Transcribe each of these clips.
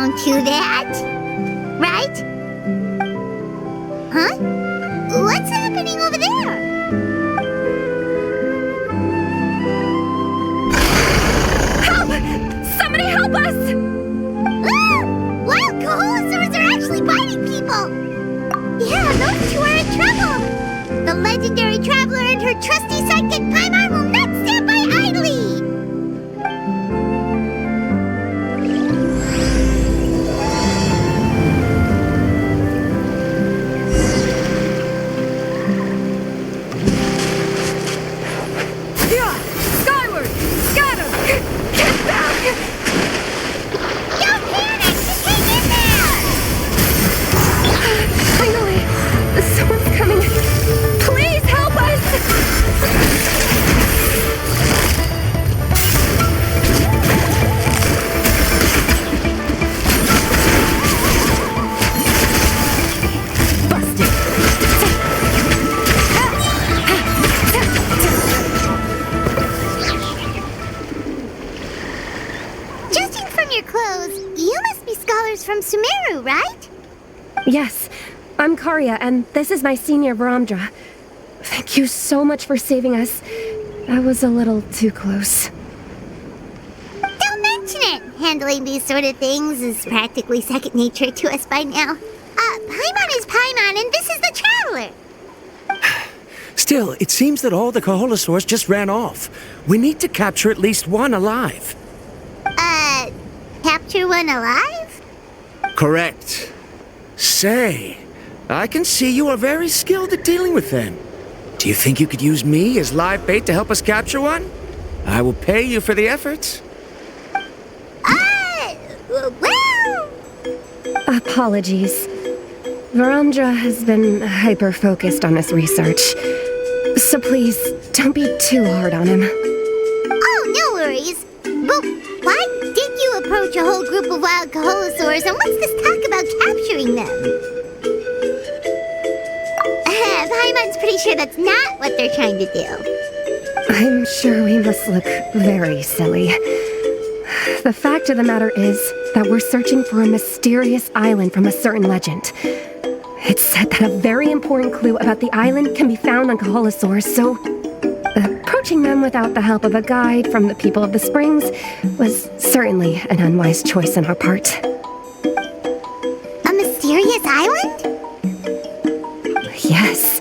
Don't do that. Right? Huh? What's happening over there? Help! Somebody help us! Ah! Wild Kaholasaurs are actually biting people! Yeah, those two are in trouble! The legendary traveler and her trusty sidekick Paimon will not stand by idly! Skyward! Scatter! Get back! Don't panic! Just hang in there! Finally! Someone's coming! Please help us! Busted! Judging from your clothes, you must be scholars from Sumeru, right? Yes, I'm Karya, and this is my senior Varamdra. Thank you so much for saving us. That was a little too close. Don't mention it! Handling these sort of things is practically second nature to us by now. Paimon is Paimon, and this is the Traveler! Still, it seems that all the Kaholasaurs just ran off. We need to capture at least one alive. Capture one alive? Correct. Say, I can see you are very skilled at dealing with them. Do you think you could use me as live bait to help us capture one? I will pay you for the efforts. Well... Apologies. Varamdra has been hyper-focused on his research. So please, don't be too hard on him. Oh, no worries. But why did you approach a whole group of wild Kaholasaurs, and what's this talk about capturing them? Paimon's pretty sure that's not what they're trying to do. I'm sure we must look very silly. The fact of the matter is that we're searching for a mysterious island from a certain legend. It's said that a very important clue about the island can be found on Kaholasaurs, so approaching them without the help of a guide from the people of the Springs was certainly an unwise choice on our part. A mysterious island? Yes.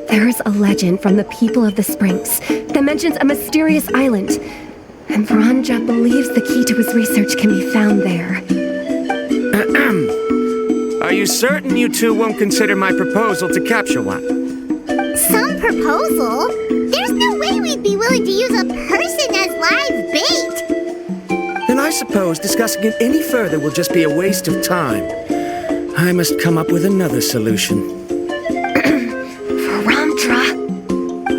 There is a legend from the people of the Springs that mentions a mysterious island, and Varamdra believes the key to his research can be found there. Are you certain you two won't consider my proposal to capture one? Some proposal? There's no way we'd be willing to use a person as live bait! Then I suppose discussing it any further will just be a waste of time. I must come up with another solution. Varamdra!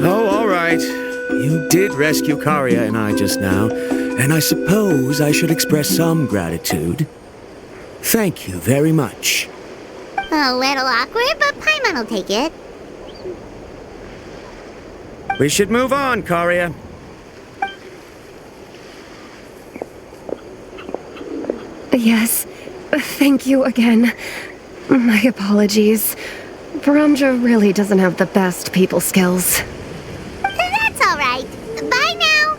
Oh, all right. You did rescue Karya and I just now, and I suppose I should express some gratitude. Thank you very much. A little awkward, but Paimon will take it. We should move on, Karya. Yes, thank you again. My apologies. Varamdra really doesn't have the best people skills. That's all right. Bye now.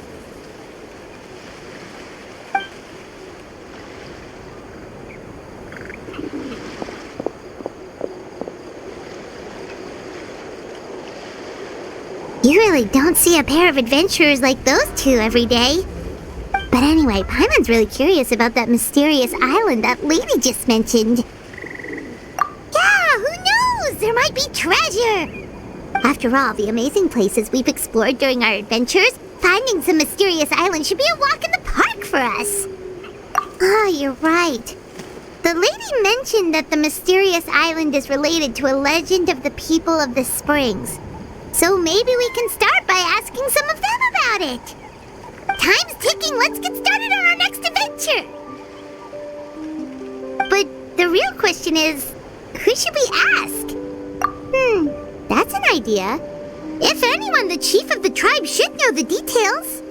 You really don't see a pair of adventurers like those two every day. But anyway, Paimon's really curious about that mysterious island that lady just mentioned. Yeah, who knows? There might be treasure! After all the amazing places we've explored during our adventures, finding some mysterious island should be a walk in the park for us. Oh, you're right. The lady mentioned that the mysterious island is related to a legend of the people of the Springs. So maybe we can start by asking some of them about it. Time's ticking. Let's get started on our next adventure. But the real question is, who should we ask? That's an idea. If anyone, the chief of the tribe should know the details.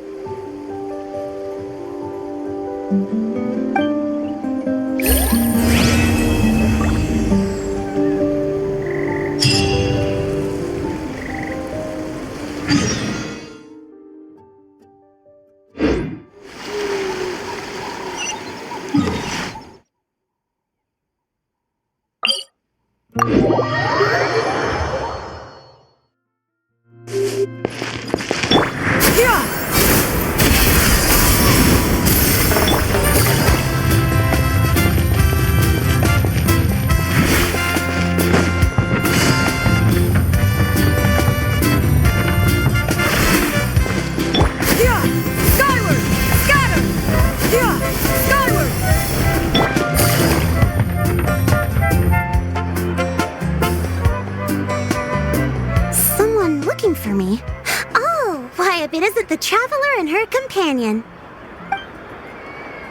traveler and her companion.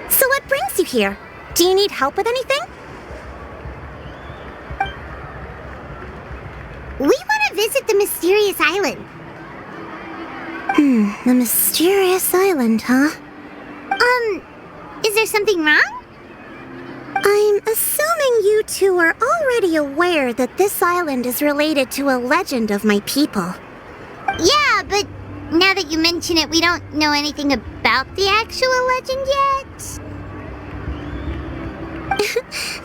So what brings you here? Do you need help with anything? We want to visit the mysterious island. The mysterious island, huh? Is there something wrong? I'm assuming you two are already aware that this island is related to a legend of my people. Yeah, but now that you mention it, we don't know anything about the actual legend yet.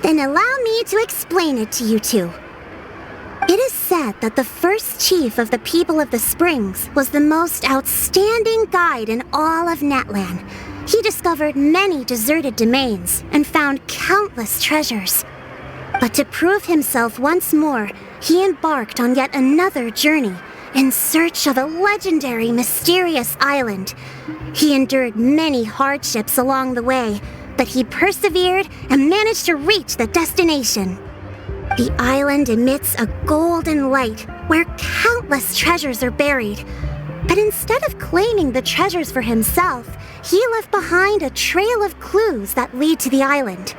Then allow me to explain it to you two. It is said that the first chief of the people of the Springs was the most outstanding guide in all of Natlan. He discovered many deserted domains and found countless treasures. But to prove himself once more, he embarked on yet another journey in search of a legendary, mysterious island. He endured many hardships along the way, but he persevered and managed to reach the destination. The island emits a golden light where countless treasures are buried. But instead of claiming the treasures for himself, he left behind a trail of clues that lead to the island.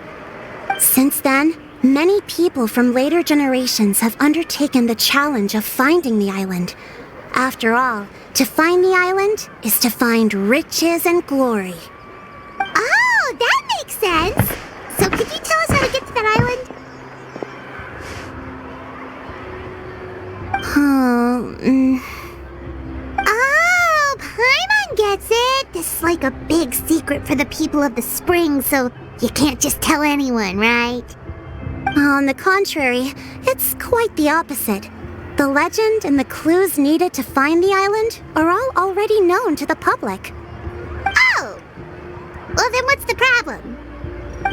Since then, many people from later generations have undertaken the challenge of finding the island. After all, to find the island is to find riches and glory. Oh, that makes sense. So could you tell us how to get to that island? Oh, Paimon gets it. This is like a big secret for the people of the spring, so you can't just tell anyone, right? On the contrary, it's quite the opposite. The legend and the clues needed to find the island are all already known to the public. Oh! Well, then what's the problem?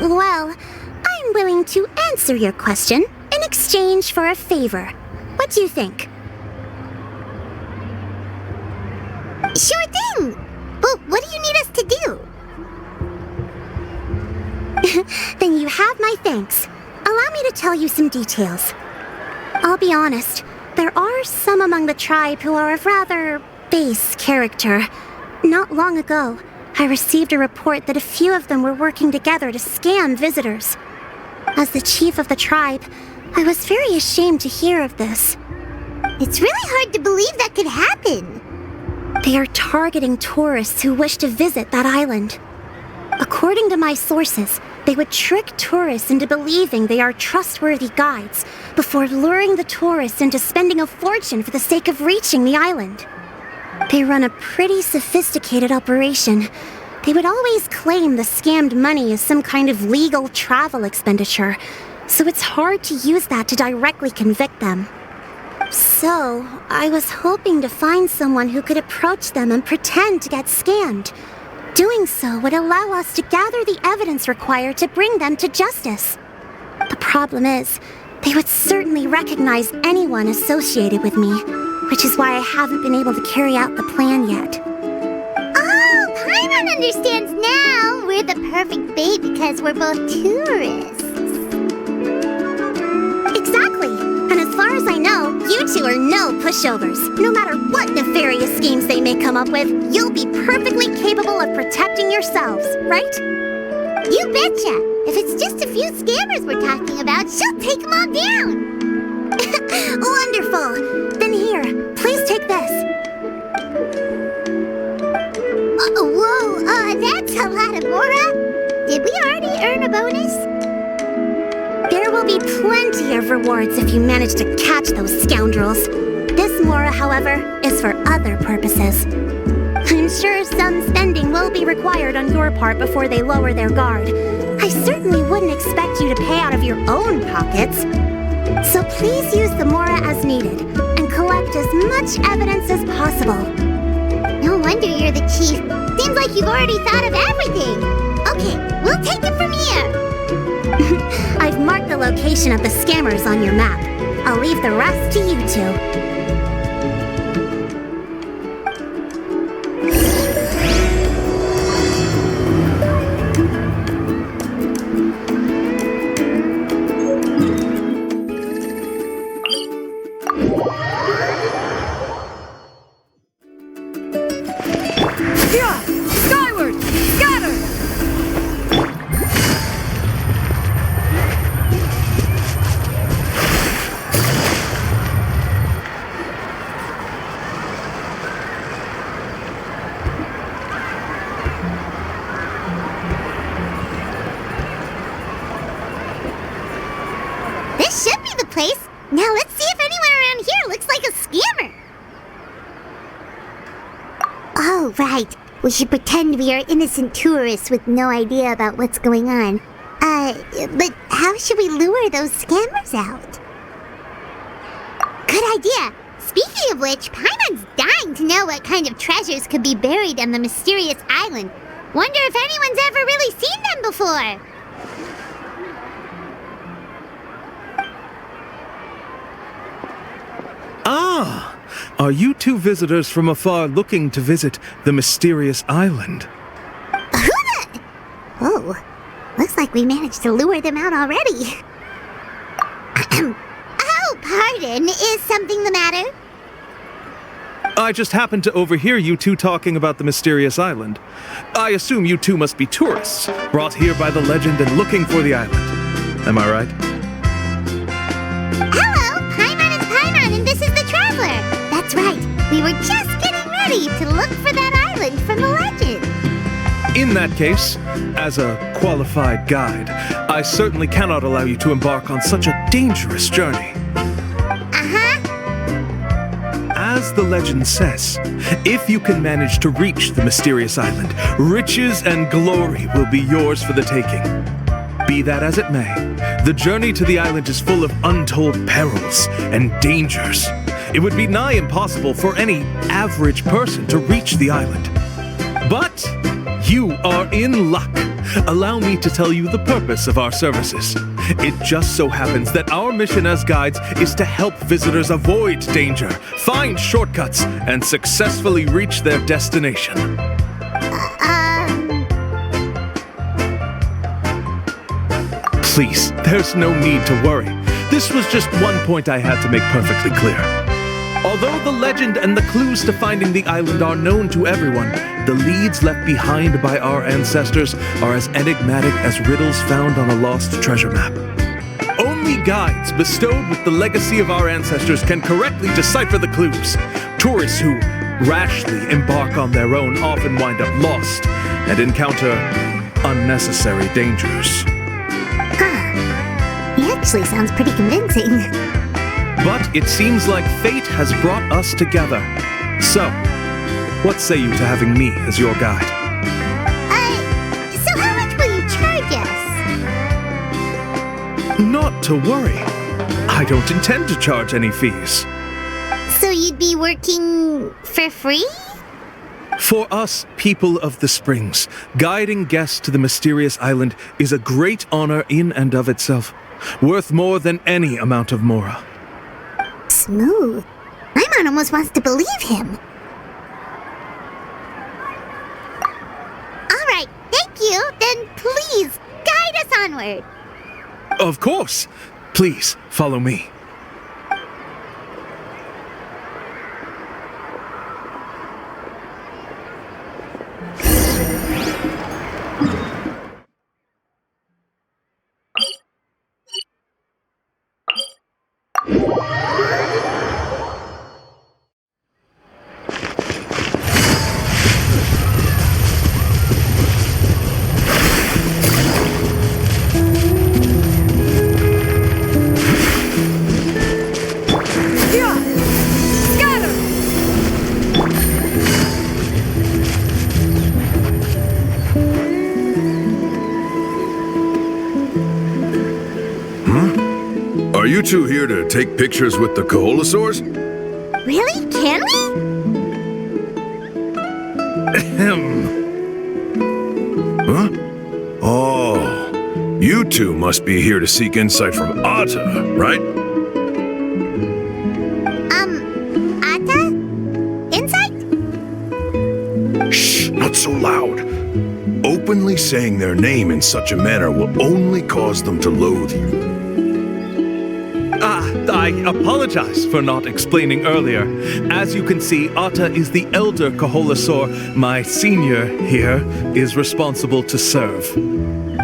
Well, I'm willing to answer your question in exchange for a favor. What do you think? Sure thing! But what do you need us to do? Then you have my thanks. Allow me to tell you some details. I'll be honest, there are some among the tribe who are of rather base character. Not long ago, I received a report that a few of them were working together to scam visitors. As the chief of the tribe, I was very ashamed to hear of this. It's really hard to believe that could happen. They are targeting tourists who wish to visit that island. According to my sources, they would trick tourists into believing they are trustworthy guides before luring the tourists into spending a fortune for the sake of reaching the island. They run a pretty sophisticated operation. They would always claim the scammed money is some kind of legal travel expenditure, so it's hard to use that to directly convict them. So, I was hoping to find someone who could approach them and pretend to get scammed. Doing so would allow us to gather the evidence required to bring them to justice. The problem is, they would certainly recognize anyone associated with me, which is why I haven't been able to carry out the plan yet. Oh, Paimon understands now! We're the perfect bait because we're both tourists. Exactly! And as far as I know, you two are no pushovers. No matter what nefarious schemes they may come up with, you'll be perfectly capable of protecting yourselves, right? You betcha! If it's just a few scammers we're talking about, she'll take them all down! Wonderful! Then here, please take this. Whoa, that's a lot of Mora! Did we already earn a bonus? There will be plenty of rewards if you manage to catch those scoundrels. This Mora, however, is for other purposes. I'm sure some spending will be required on your part before they lower their guard. I certainly wouldn't expect you to pay out of your own pockets. So please use the Mora as needed, and collect as much evidence as possible. No wonder you're the chief. Seems like you've already thought of everything. Okay, we'll take it from here. I've marked the location of the scammers on your map. I'll leave the rest to you two. Now let's see if anyone around here looks like a scammer. Oh, right. We should pretend we are innocent tourists with no idea about what's going on. But how should we lure those scammers out? Good idea. Speaking of which, Paimon's dying to know what kind of treasures could be buried on the mysterious island. Wonder if anyone's ever really seen them before. Ah! Are you two visitors from afar looking to visit the mysterious island? Oh, looks like we managed to lure them out already. Oh, pardon. Is something the matter? I just happened to overhear you two talking about the mysterious island. I assume you two must be tourists, brought here by the legend and looking for the island. Am I right? Hello, Paimon is Paimon, and this is the Traveler. That's right. We were just getting ready to look for that island from the legend. In that case, as a qualified guide, I certainly cannot allow you to embark on such a dangerous journey. As the legend says, if you can manage to reach the mysterious island, riches and glory will be yours for the taking. Be that as it may, the journey to the island is full of untold perils and dangers. It would be nigh impossible for any average person to reach the island. But you are in luck. Allow me to tell you the purpose of our services. It just so happens that our mission as guides is to help visitors avoid danger, find shortcuts, and successfully reach their destination. Please, there's no need to worry. This was just one point I had to make perfectly clear. Although the legend and the clues to finding the island are known to everyone, the leads left behind by our ancestors are as enigmatic as riddles found on a lost treasure map. Only guides bestowed with the legacy of our ancestors can correctly decipher the clues. Tourists who rashly embark on their own often wind up lost and encounter unnecessary dangers. He actually sounds pretty convincing. But it seems like fate has brought us together. So, what say you to having me as your guide? So how much will you charge us? Not to worry. I don't intend to charge any fees. So you'd be working for free? For us, people of the Springs, guiding guests to the mysterious island is a great honor in and of itself, worth more than any amount of mora. Smooth. Paimon almost wants to believe him. All right, thank you. Then please, guide us onward. Of course. Please, follow me. Are you two here to take pictures with the Koholosaurs? Really? Can we? Huh? Oh, you two must be here to seek insight from Atta, right? Atta? Insight? Shh, not so loud. Openly saying their name in such a manner will only cause them to loathe you. I apologize for not explaining earlier. As you can see, Atta is the elder Koholosaur. My senior here is responsible to serve.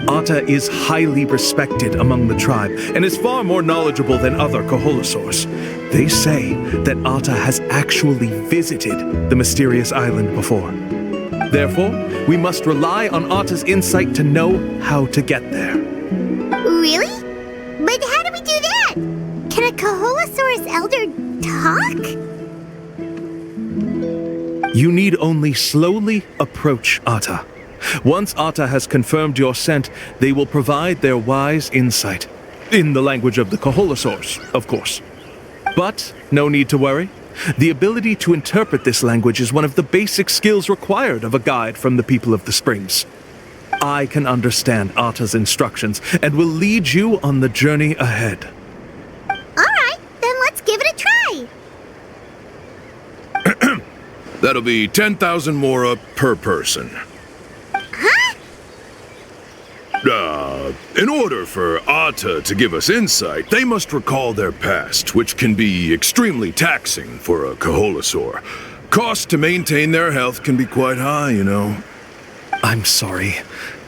Atta is highly respected among the tribe and is far more knowledgeable than other Koholosaurs. They say that Atta has actually visited the mysterious island before. Therefore, we must rely on Atta's insight to know how to get there. Really? But how do we do that? Can a Kaholasaurus Elder talk? You need only slowly approach Atta. Once Atta has confirmed your scent, they will provide their wise insight. In the language of the Kaholasaurs, of course. But no need to worry. The ability to interpret this language is one of the basic skills required of a guide from the people of the Springs. I can understand Atta's instructions and will lead you on the journey ahead. Alright, then let's give it a try. That'll be 10,000 mora per person. Huh? In order for Atta to give us insight, they must recall their past, which can be extremely taxing for a Kaholasaur. Cost to maintain their health can be quite high, you know. I'm sorry.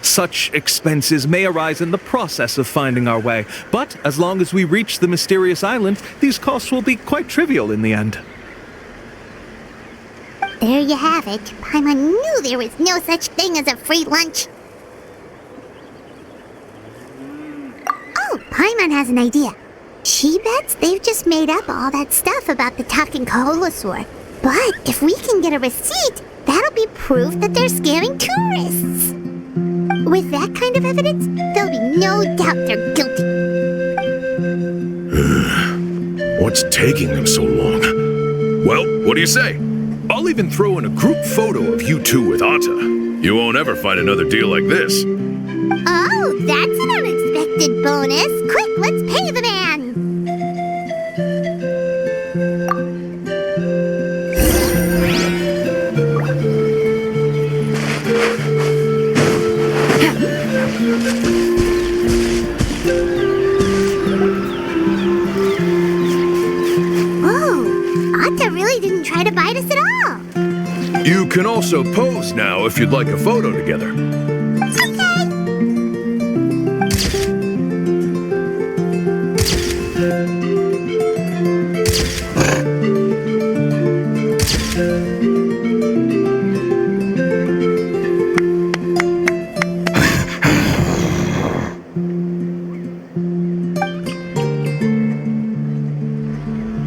Such expenses may arise in the process of finding our way, but as long as we reach the mysterious island, these costs will be quite trivial in the end. There you have it. Paimon knew there was no such thing as a free lunch. Oh, Paimon has an idea. She bets they've just made up all that stuff about the talking Kaholasaur. But if we can get a receipt, that'll be proof that they're scamming tourists. With that kind of evidence, there'll be no doubt they're guilty. What's taking them so long? Well, what do you say? I'll even throw in a group photo of you two with Atta. You won't ever find another deal like this. Oh, that's an unexpected bonus. Quick, let's pay the man. Try to bite us at all. You can also pose now if you'd like a photo together. Okay.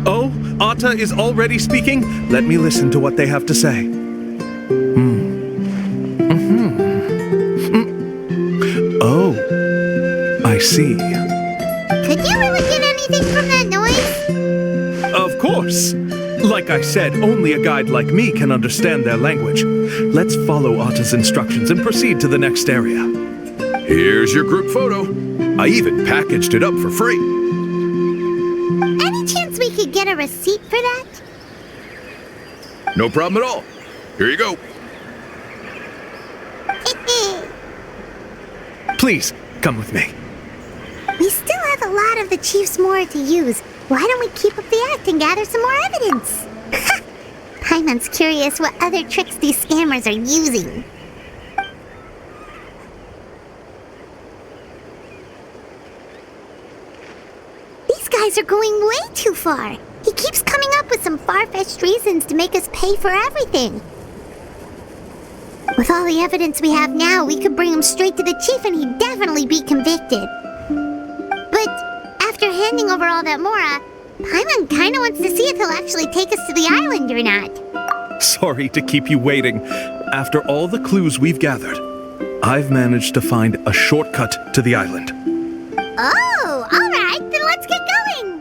Oh, Atta is already speaking? Let me listen to what they have to say. Oh, I see. Could you really get anything from that noise? Of course. Like I said, only a guide like me can understand their language. Let's follow Atta's instructions and proceed to the next area. Here's your group photo. I even packaged it up for free. Any chance we could get a receipt for that? No problem at all. Here you go. Please, come with me. We still have a lot of the Chief's Mora to use. Why don't we keep up the act and gather some more evidence? Paimon's curious what other tricks these scammers are using. These guys are going way too far. He keeps coming up with some far-fetched reasons to make us pay for everything. With all the evidence we have now, we could bring him straight to the chief and he'd definitely be convicted. But after handing over all that Mora, Paimon kinda wants to see if he'll actually take us to the island or not. Sorry to keep you waiting. After all the clues we've gathered, I've managed to find a shortcut to the island. Oh, alright, then let's get going!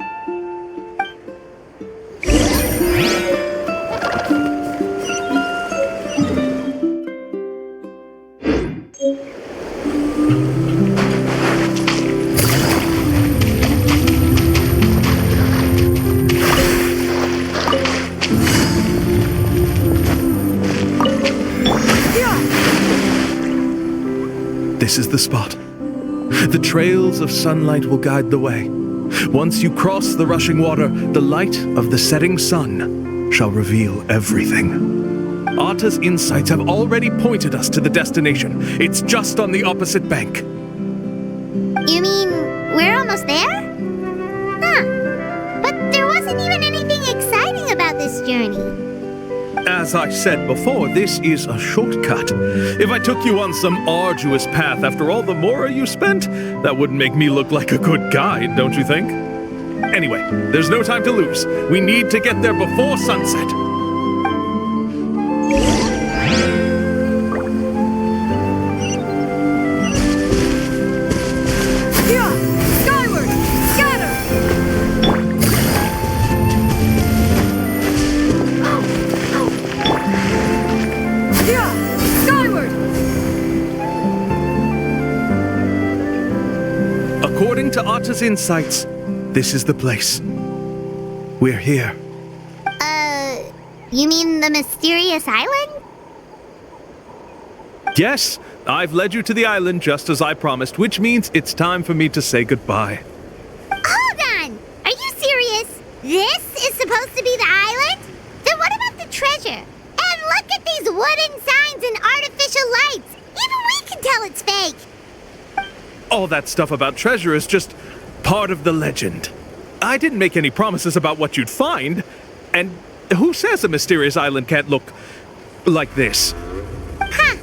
This is the spot. The trails of sunlight will guide the way. Once you cross the rushing water, the light of the setting sun shall reveal everything. Atta's insights have already pointed us to the destination. It's just on the opposite bank. You mean, we're almost there? Huh. But there wasn't even anything exciting about this journey. As I said before, this is a shortcut. If I took you on some arduous path after all the Mora you spent, that wouldn't make me look like a good guide, don't you think? Anyway, there's no time to lose. We need to get there before sunset. Skyward! Scatter! Skyward! According to Otta's insights, this is the place. We're here. You mean the mysterious island? Yes, I've led you to the island just as I promised, which means it's time for me to say goodbye. Hold on! Are you serious? This is supposed to be the island? Then what about the treasure? And look at these wooden signs and artificial lights! Even we can tell it's fake! All that stuff about treasure is just part of the legend. I didn't make any promises about what you'd find. And who says a mysterious island can't look like this? Huh.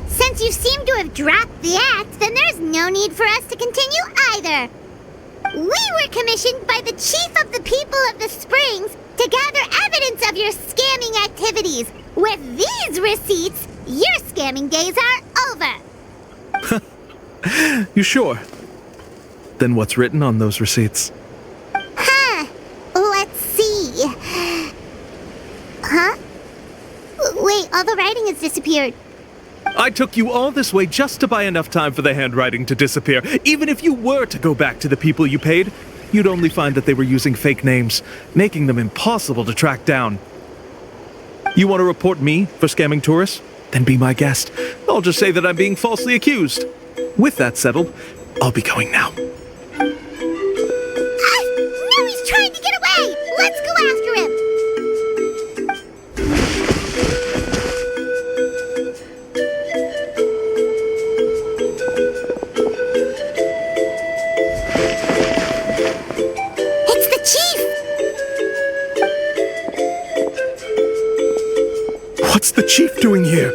Since you seem to have dropped the act, then there's no need for us to continue either. We were commissioned by the chief of the people of the Springs to gather evidence of your scamming activities. With these receipts, your scamming days are over. You sure? Then what's written on those receipts? Let's see. Huh? Wait, all the writing has disappeared. I took you all this way just to buy enough time for the handwriting to disappear. Even if you were to go back to the people you paid, you'd only find that they were using fake names, making them impossible to track down. You want to report me for scamming tourists? Then be my guest. I'll just say that I'm being falsely accused. With that settled, I'll be going now. No, he's trying to get away! Let's go after him! It's the chief! What's the chief doing here?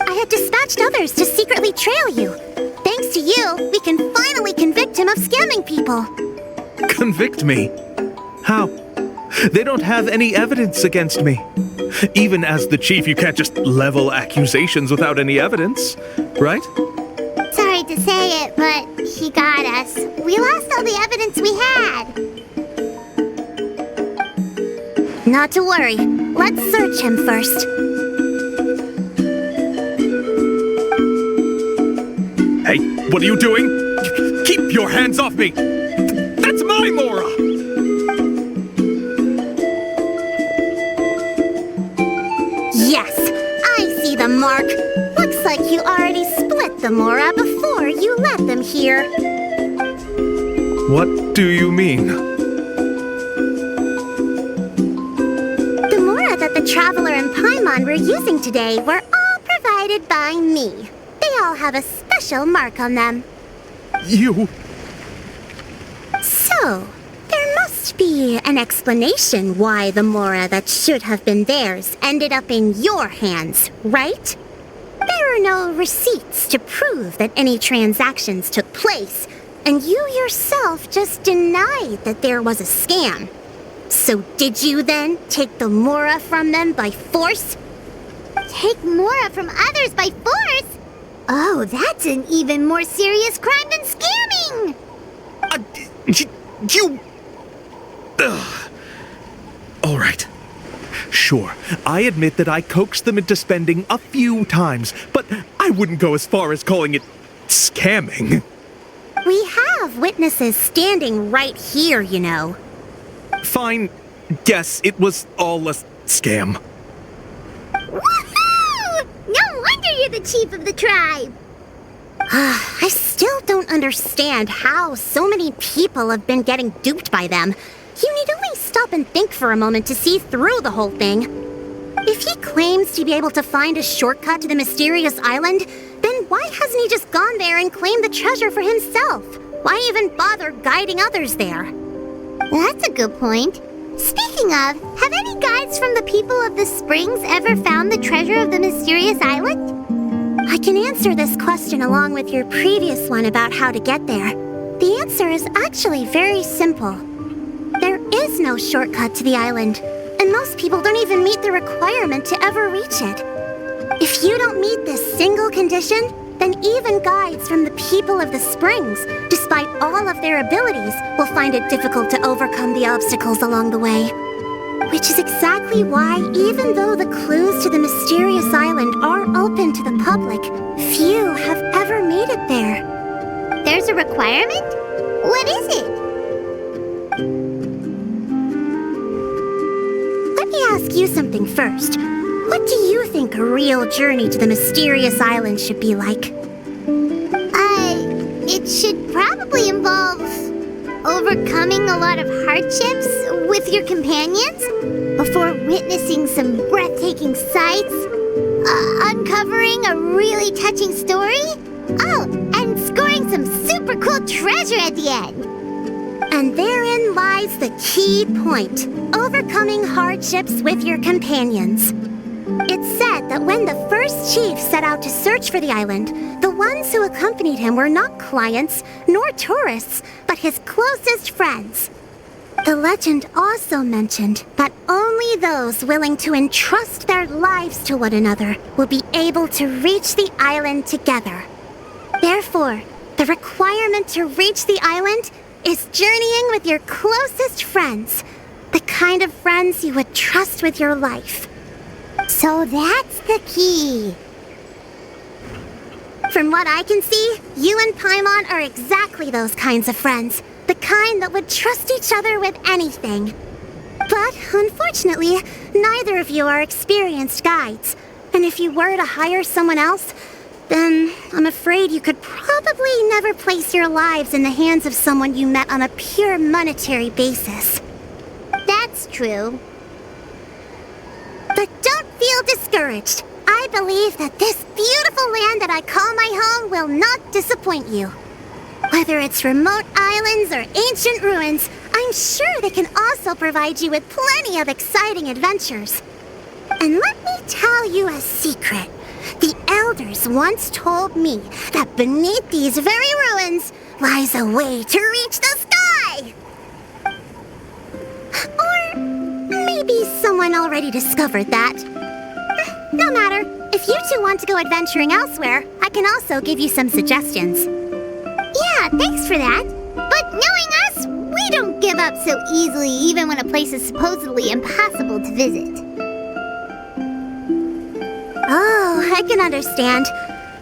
I had dispatched others to secretly trail you. Thanks to you, we can finally convict him of scamming people. Convict me? How? They don't have any evidence against me. Even as the chief, you can't just level accusations without any evidence, right? Sorry to say it, but he got us. We lost all the evidence we had. Not to worry. Let's search him first. Hey, what are you doing? Keep your hands off me! That's my Mora! Yes, I see the mark. Looks like you already split the Mora before you let them here. What do you mean? The Mora that the Traveler and Paimon were using today were all provided by me. They all have a special mark on them. You... So, there must be an explanation why the Mora that should have been theirs ended up in your hands, right? There are no receipts to prove that any transactions took place, and you yourself just denied that there was a scam. So did you then take the Mora from them by force? Take Mora from others by force? Oh, that's an even more serious crime than scamming! You... Ugh. All right. Sure, I admit that I coaxed them into spending a few times, but I wouldn't go as far as calling it scamming. We have witnesses standing right here, you know. Fine. Guess it was all a scam. Woohoo! No wonder you're the chief of the tribe! I still don't understand how so many people have been getting duped by them. You need only stop and think for a moment to see through the whole thing. If he claims to be able to find a shortcut to the mysterious island, then why hasn't he just gone there and claimed the treasure for himself? Why even bother guiding others there? That's a good point. Speaking of, have any guides from the people of the Springs ever found the treasure of the mysterious island? I can answer this question along with your previous one about how to get there. the answer is actually very simple. There is no shortcut to the island, and most people don't even meet the requirement to ever reach it. If you don't meet this single condition, then even guides from the people of the Springs, despite all of their abilities, will find it difficult to overcome the obstacles along the way. Which is exactly why, even though the clues to the mysterious island are open to the public, few have ever made it there. There's a requirement? What is it? Let me ask you something first. What do you think a real journey to the mysterious island should be like? It should probably involve overcoming a lot of hardships with your companions before witnessing some breathtaking sights, uncovering a really touching story, and scoring some super cool treasure at the end. And therein lies the key point: overcoming hardships with your companions. It's said that when the first chief set out to search for the island, the ones who accompanied him were not clients nor tourists, but his closest friends. The legend also mentioned that only those willing to entrust their lives to one another will be able to reach the island together. Therefore, the requirement to reach the island is journeying with your closest friends, the kind of friends you would trust with your life. So that's the key. From what I can see, you and Paimon are exactly those kinds of friends. The kind that would trust each other with anything. But, unfortunately, neither of you are experienced guides. And if you were to hire someone else, then I'm afraid you could probably never place your lives in the hands of someone you met on a pure monetary basis. That's true. But don't feel discouraged. I believe that this beautiful land that I call my home will not disappoint you. Whether it's remote islands or ancient ruins, I'm sure they can also provide you with plenty of exciting adventures. And let me tell you a secret. The elders once told me that beneath these very ruins lies a way to reach the sky! Or maybe someone already discovered that. No matter. If you two want to go adventuring elsewhere, I can also give you some suggestions. Yeah, thanks for that. But knowing us, we don't give up so easily even when a place is supposedly impossible to visit. Oh, I can understand.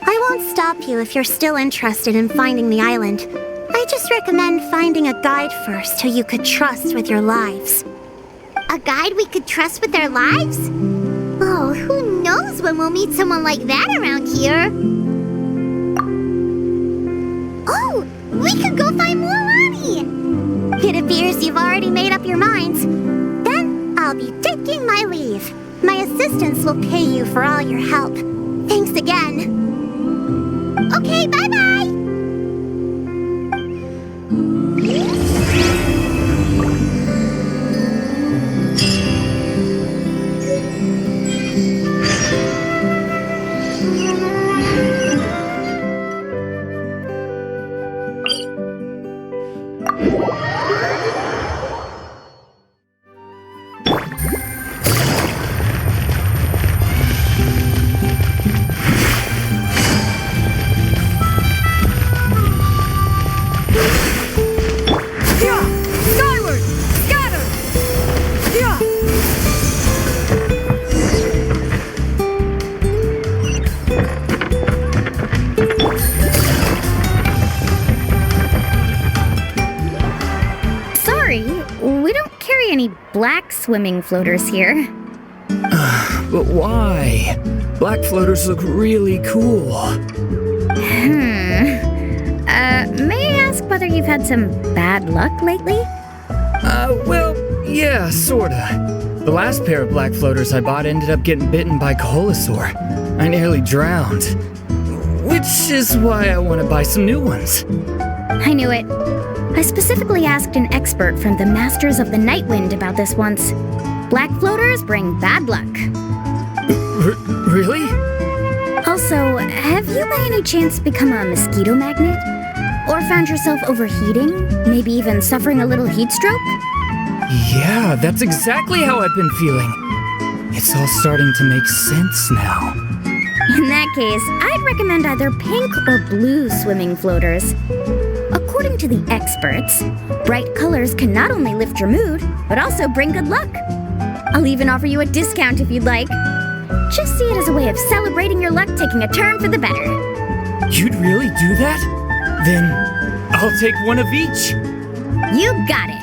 I won't stop you if you're still interested in finding the island. I just recommend finding a guide first who you could trust with your lives. A guide we could trust with our lives? Oh, who knows when we'll meet someone like that around here? Oh, we could go find Mualani! It appears you've already made up your minds. Then I'll be taking my leave. My assistants will pay you for all your help. Thanks again. Okay, bye-bye! Black swimming floaters here. But why? Black floaters look really cool. May I ask whether you've had some bad luck lately? Well, yeah, sorta. The last pair of black floaters I bought ended up getting bitten by Coholosaur. I nearly drowned. Which is why I want to buy some new ones. I knew it. I specifically asked an expert from the Masters of the Nightwind about this once. Black floaters bring bad luck. Really? Also, have you by any chance become a mosquito magnet? Or found yourself overheating? Maybe even suffering a little heat stroke? Yeah, that's exactly how I've been feeling. It's all starting to make sense now. In that case, I'd recommend either pink or blue swimming floaters. According to the experts, bright colors can not only lift your mood, but also bring good luck. I'll even offer you a discount if you'd like. Just see it as a way of celebrating your luck taking a turn for the better. You'd really do that? Then I'll take one of each. You got it.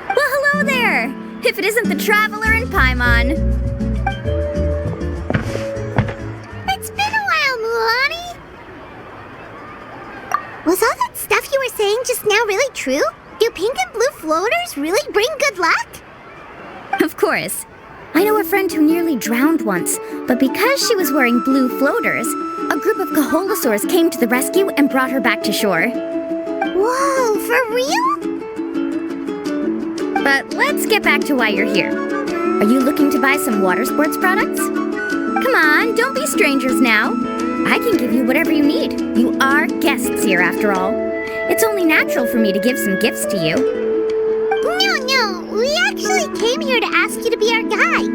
Well, hello there! If it isn't the Traveler in Paimon. It's been a while, Mualani. Was all that stuff you were saying just now really true? Do pink and blue floaters really bring good luck? Of course. I know a friend who nearly drowned once, but because she was wearing blue floaters, a group of Kaholosaurs came to the rescue and brought her back to shore. Whoa, for real? But let's get back to why you're here. Are you looking to buy some water sports products? Come on, don't be strangers now. I can give you whatever you need. You are guests here after all. It's only natural for me to give some gifts to you. No, we actually came here to ask you to be our guide.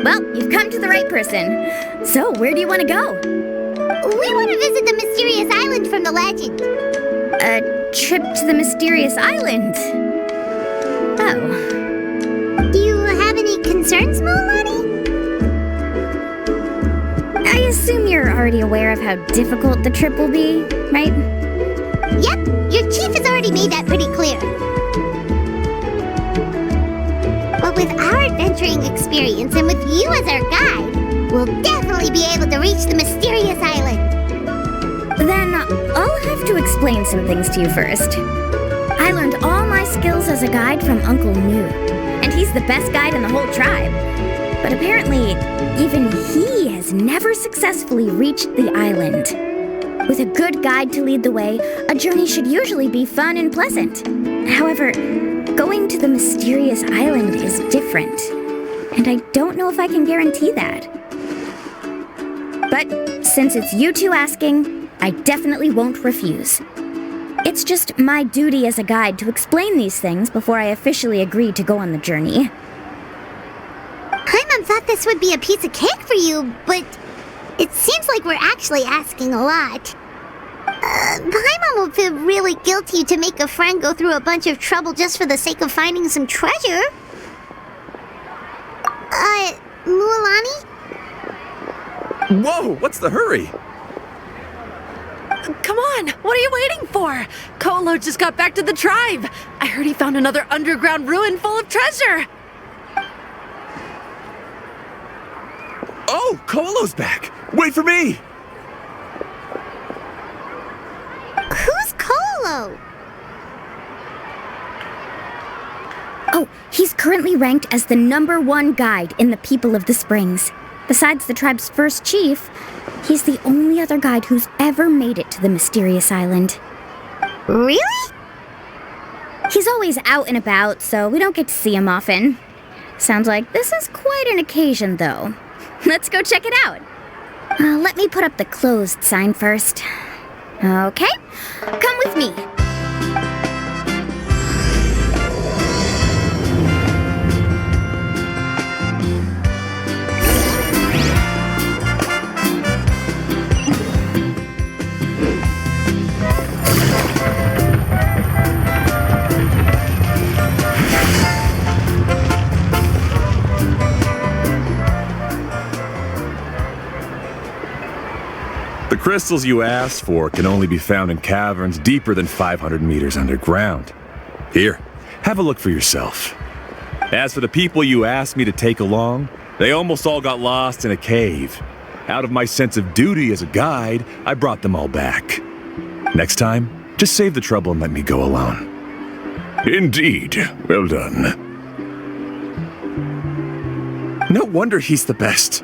Well, you've come to the right person. So, where do you want to go? We want to visit the mysterious island from the legend. A trip to the mysterious island? Oh. Do you have any concerns, Mualani? I assume you're already aware of how difficult the trip will be, right? Yep, your chief has already made that pretty clear. But with our adventuring experience and with you as our guide, we'll definitely be able to reach the mysterious island. Then I'll have to explain some things to you first. I learned all my skills as a guide from Uncle Nu, and he's the best guide in the whole tribe. But apparently, even he has never successfully reached the island. With a good guide to lead the way, a journey should usually be fun and pleasant. However, going to the mysterious island is different, and I don't know if I can guarantee that. But since it's you two asking, I definitely won't refuse. It's just my duty as a guide to explain these things before I officially agree to go on the journey. Paimon thought this would be a piece of cake for you, but it seems like we're actually asking a lot. Paimon will feel really guilty to make a friend go through a bunch of trouble just for the sake of finding some treasure. Mualani? Whoa, what's the hurry? Come on, what are you waiting for? Kolo just got back to the tribe. I heard he found another underground ruin full of treasure. Oh, Kolo's back. Wait for me. Who's Kolo? Oh, he's currently ranked as the #1 guide in the People of the Springs. Besides the tribe's first chief, he's the only other guide who's ever made it to the mysterious island. Really? He's always out and about, so we don't get to see him often. Sounds like this is quite an occasion, though. Let's go check it out. Let me put up the closed sign first. Okay, come with me. The crystals you asked for can only be found in caverns deeper than 500 meters underground. Here, have a look for yourself. As for the people you asked me to take along, they almost all got lost in a cave. Out of my sense of duty as a guide, I brought them all back. Next time, just save the trouble and let me go alone. Indeed. Well done. No wonder he's the best.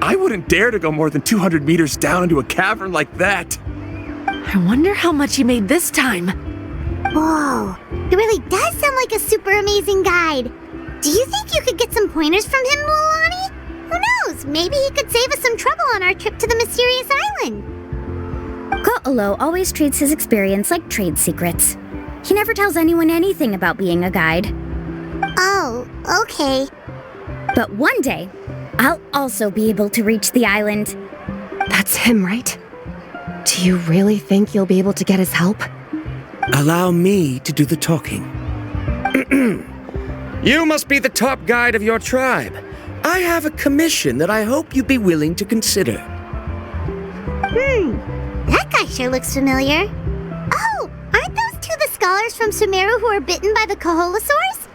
I wouldn't dare to go more than 200 meters down into a cavern like that. I wonder how much he made this time. Whoa, he really does sound like a super amazing guide. Do you think you could get some pointers from him, Mualani? Who knows? Maybe he could save us some trouble on our trip to the mysterious island. Ko'olo always treats his experience like trade secrets. He never tells anyone anything about being a guide. Oh, okay. But one day, I'll also be able to reach the island. That's him, right? Do you really think you'll be able to get his help? Allow me to do the talking. You must be the top guide of your tribe. I have a commission that I hope you'd be willing to consider. That guy sure looks familiar. Oh, aren't those two the scholars from Sumeru who were bitten by the Kaholosaurs?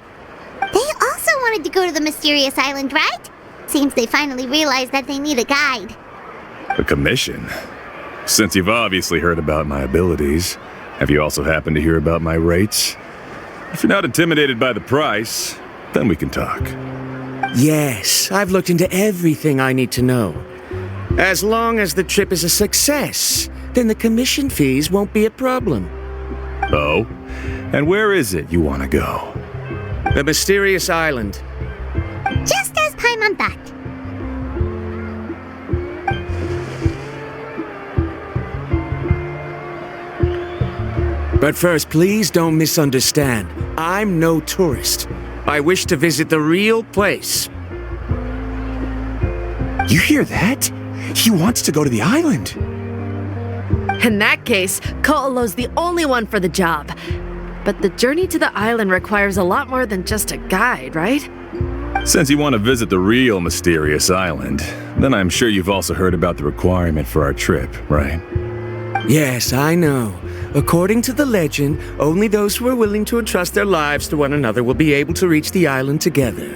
They also wanted to go to the mysterious island, right? Seems they finally realized that they need a guide. A commission? Since you've obviously heard about my abilities, have you also happened to hear about my rates? If you're not intimidated by the price, then we can talk. Yes, I've looked into everything I need to know. As long as the trip is a success, then the commission fees won't be a problem. Oh? And where is it you want to go? The mysterious island. Just as Paimon thought. But first, please don't misunderstand. I'm no tourist. I wish to visit the real place. You hear that? He wants to go to the island. In that case, Ko'olo's the only one for the job. But the journey to the island requires a lot more than just a guide, right? Since you want to visit the real mysterious island, then I'm sure you've also heard about the requirement for our trip, right? Yes, I know. According to the legend, only those who are willing to entrust their lives to one another will be able to reach the island together.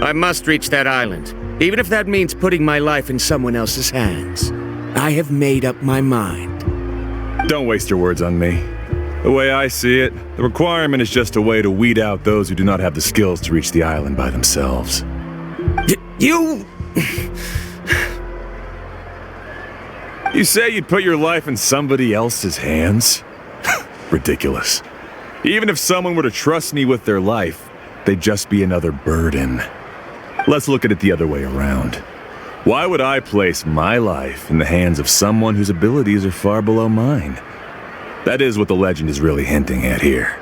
I must reach that island, even if that means putting my life in someone else's hands. I have made up my mind. Don't waste your words on me. The way I see it, the requirement is just a way to weed out those who do not have the skills to reach the island by themselves. You... You say you'd put your life in somebody else's hands? Ridiculous. Even if someone were to trust me with their life, they'd just be another burden. Let's look at it the other way around. Why would I place my life in the hands of someone whose abilities are far below mine? That is what the legend is really hinting at here.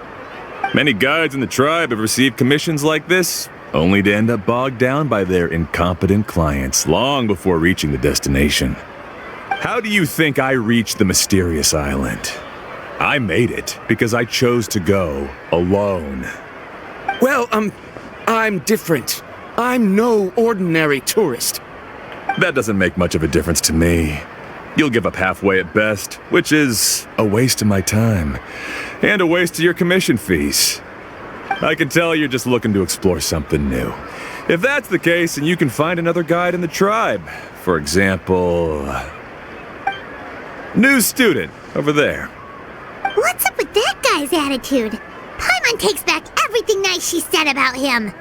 Many guides in the tribe have received commissions like this, only to end up bogged down by their incompetent clients long before reaching the destination. How do you think I reached the mysterious island? I made it because I chose to go alone. Well, I'm different. I'm no ordinary tourist. That doesn't make much of a difference to me. You'll give up halfway at best, which is a waste of my time. And a waste of your commission fees. I can tell you're just looking to explore something new. If that's the case, then you can find another guide in the tribe. For example... new student, over there. What's up with that guy's attitude? Paimon takes back everything nice she said about him.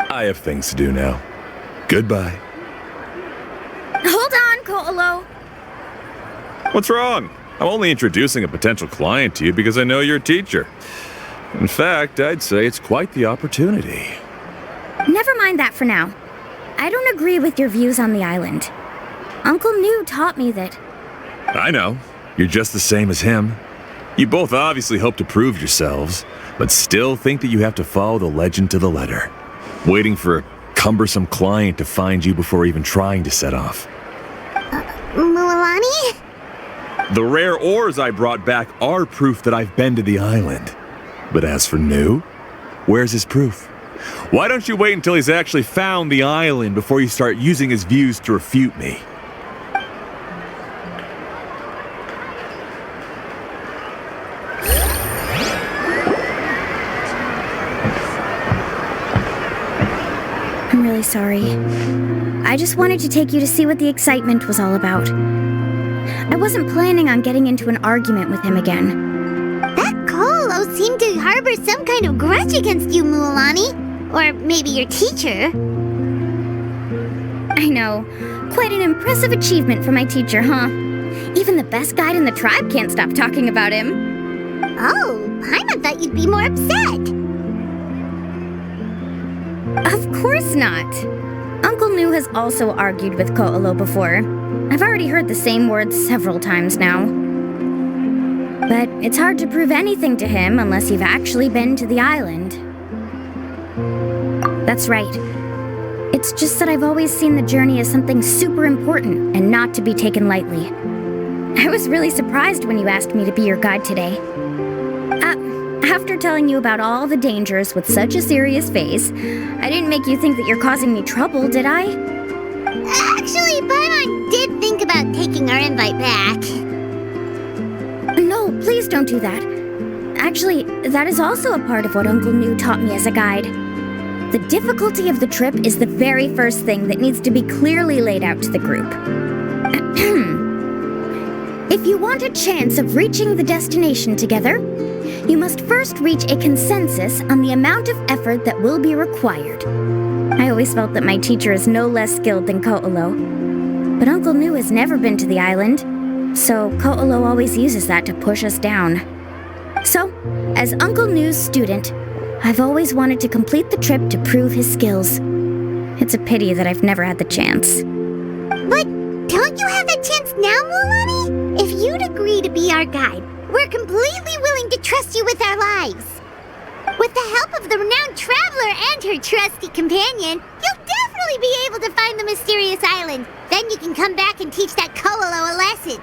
I have things to do now. Goodbye. Hold on, Ko'olo. What's wrong? I'm only introducing a potential client to you because I know you're a teacher. In fact, I'd say it's quite the opportunity. Never mind that for now. I don't agree with your views on the island. Uncle New taught me that... I know. You're just the same as him. You both obviously hope to prove yourselves, but still think that you have to follow the legend to the letter, waiting for a cumbersome client to find you before even trying to set off. Mualani? The rare ores I brought back are proof that I've been to the island. But as for New, where's his proof? Why don't you wait until he's actually found the island before you start using his views to refute me? I'm really sorry. I just wanted to take you to see what the excitement was all about. I wasn't planning on getting into an argument with him again. That Ko'olo seemed to harbor some kind of grudge against you, Mualani. Or maybe your teacher. I know. Quite an impressive achievement for my teacher, huh? Even the best guide in the tribe can't stop talking about him. Oh, Paimon thought you'd be more upset. Of course not. Uncle Nu has also argued with Ko'olo before. I've already heard the same words several times now. But it's hard to prove anything to him unless you've actually been to the island. That's right. It's just that I've always seen the journey as something super important and not to be taken lightly. I was really surprised when you asked me to be your guide today. After telling you about all the dangers with such a serious face, I didn't make you think that you're causing me trouble, did I? Actually, Paimon did think about taking our invite back. No, please don't do that. Actually, that is also a part of what Uncle Nu taught me as a guide. The difficulty of the trip is the very first thing that needs to be clearly laid out to the group. If you want a chance of reaching the destination together, you must first reach a consensus on the amount of effort that will be required. I always felt that my teacher is no less skilled than Ko'olo. But Uncle Nu has never been to the island, so Ko'olo always uses that to push us down. So, as Uncle Nu's student, I've always wanted to complete the trip to prove his skills. It's a pity that I've never had the chance. But don't you have that chance now, Mualani? If you'd agree to be our guide, we're completely willing to trust you with our lives. With the help of the renowned traveler and her trusty companion, you'll definitely be able to find the mysterious island. Then you can come back and teach that Ko'olo a lesson.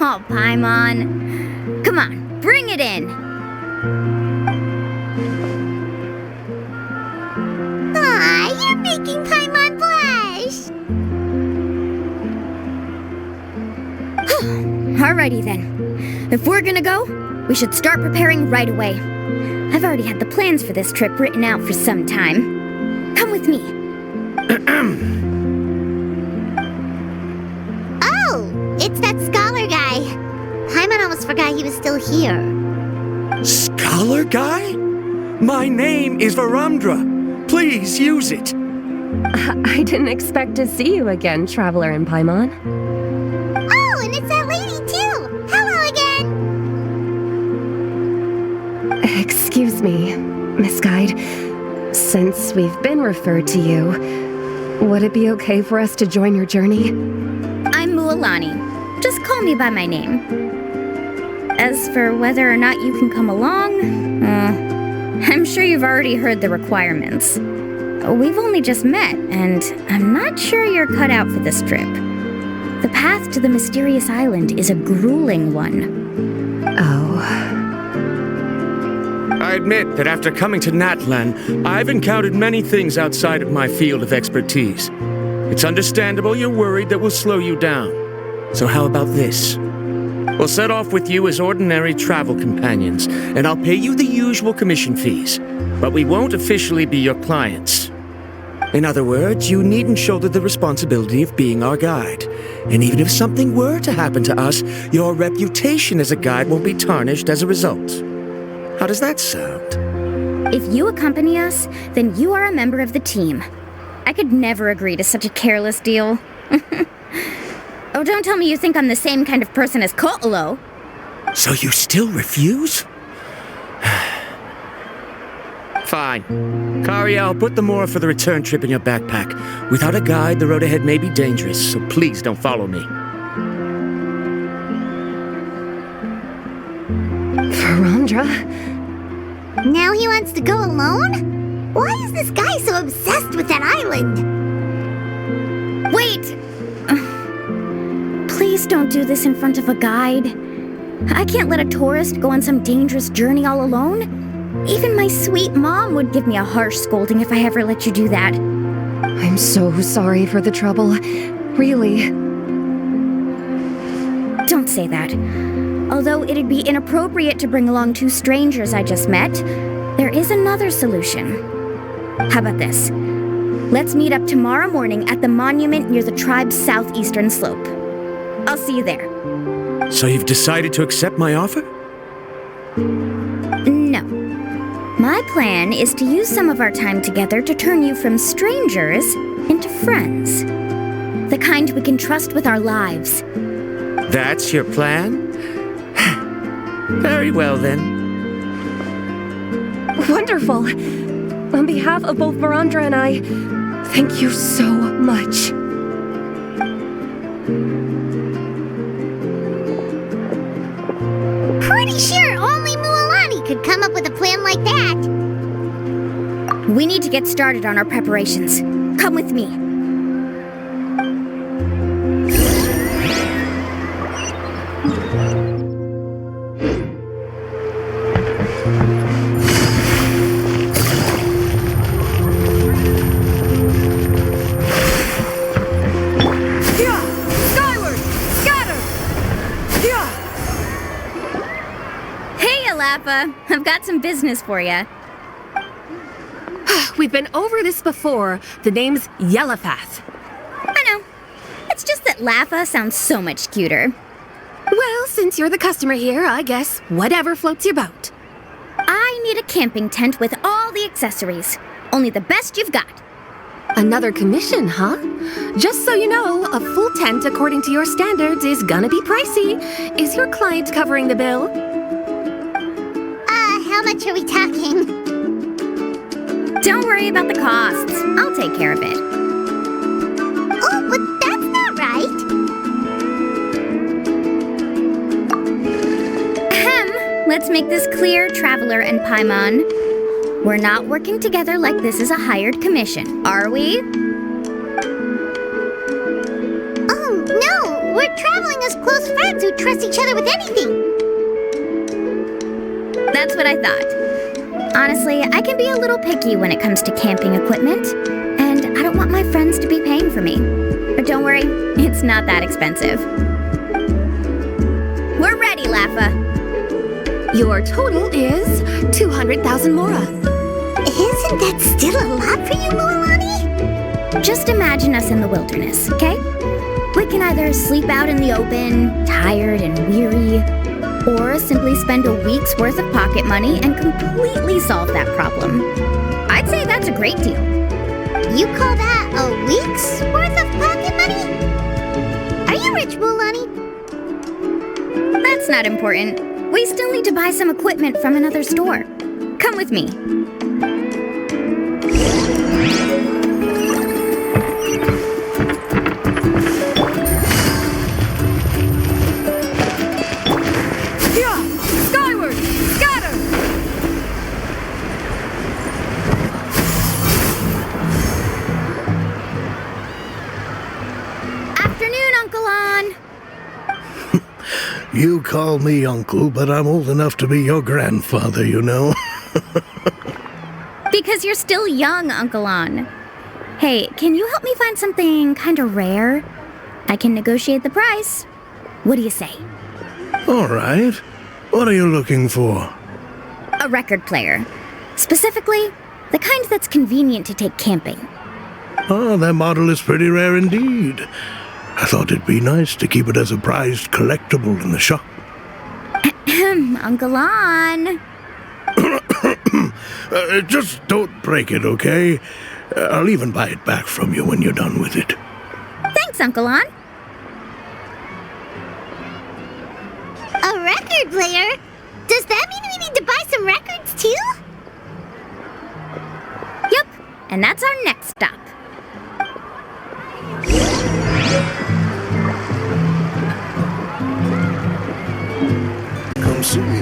Oh, Paimon. Come on, bring it in. Aw, you're making Paimon blush. Alrighty then. If we're gonna go, we should start preparing right away. I've already had the plans for this trip written out for some time. Come with me. Oh, it's that scholar guy. Paimon almost forgot he was still here. Scholar guy? My name is Varamdra. Please use it. I didn't expect to see you again, Traveler in Paimon. Oh, and it's that lady too. Hello again. Excuse me, Miss Guide. Since we've been referred to you, would it be okay for us to join your journey? I'm Mualani. Just call me by my name. As for whether or not you can come along, I'm sure you've already heard the requirements. We've only just met, and I'm not sure you're cut out for this trip. The path to the mysterious island is a grueling one. Oh. I admit that after coming to Natlan, I've encountered many things outside of my field of expertise. It's understandable you're worried that we'll slow you down. So how about this? We'll set off with you as ordinary travel companions, and I'll pay you the usual commission fees. But we won't officially be your clients. In other words, you needn't shoulder the responsibility of being our guide. And even if something were to happen to us, your reputation as a guide won't be tarnished as a result. How does that sound? If you accompany us, then you are a member of the team. I could never agree to such a careless deal. Oh, don't tell me you think I'm the same kind of person as Ko'olo. So you still refuse? Fine. Kariel, put the Mora for the return trip in your backpack. Without a guide, the road ahead may be dangerous, so please don't follow me. Varamdra? Now he wants to go alone? Why is this guy so obsessed with that island? Wait! Please don't do this in front of a guide. I can't let a tourist go on some dangerous journey all alone. Even my sweet mom would give me a harsh scolding if I ever let you do that. I'm so sorry for the trouble. Really. Don't say that. Although it'd be inappropriate to bring along two strangers I just met, there is another solution. How about this? Let's meet up tomorrow morning at the monument near the tribe's southeastern slope. I'll see you there. So you've decided to accept my offer? No. My plan is to use some of our time together to turn you from strangers into friends. The kind we can trust with our lives. That's your plan? Very well, then. Wonderful. On behalf of both Mirandra and I, thank you so much. Pretty sure only Mualani could come up with a plan like that. We need to get started on our preparations. Come with me. I've got some business for you. We've been over this before. The name's Yellowfath. I know. It's just that Laffa sounds so much cuter. Well, since you're the customer here, I guess whatever floats your boat. I need a camping tent with all the accessories. Only the best you've got. Another commission, huh? Just so you know, a full tent according to your standards is gonna be pricey. Is your client covering the bill? How much are we talking? Don't worry about the costs. I'll take care of it. Oh, but that's not right. Ahem. Let's make this clear, Traveler and Paimon. We're not working together like this is a hired commission, are we? Oh, no! We're traveling as close friends who trust each other with anything. That's what I thought. Honestly, I can be a little picky when it comes to camping equipment, and I don't want my friends to be paying for me. But don't worry, it's not that expensive. We're ready, Laffa. Your total is 200,000 mora. Isn't that still a lot for you, Mualani? Just imagine us in the wilderness, okay? We can either sleep out in the open, tired and weary, or simply spend a week's worth of pocket money and completely solve that problem. I'd say that's a great deal. You call that a week's worth of pocket money? Are you rich, Mualani? That's not important. We still need to buy some equipment from another store. Come with me. You call me uncle, but I'm old enough to be your grandfather, you know. Because you're still young, Uncle An. Hey, can you help me find something kind of rare? I can negotiate the price. What do you say? All right. What are you looking for? A record player. Specifically, the kind that's convenient to take camping. Oh, that model is pretty rare indeed. I thought it'd be nice to keep it as a prized collectible in the shop. Uncle An. Just don't break it, okay? I'll even buy it back from you when you're done with it. Thanks, Uncle An. A record player? Does that mean we need to buy some records too? Yep, and that's our next stop. Come see me.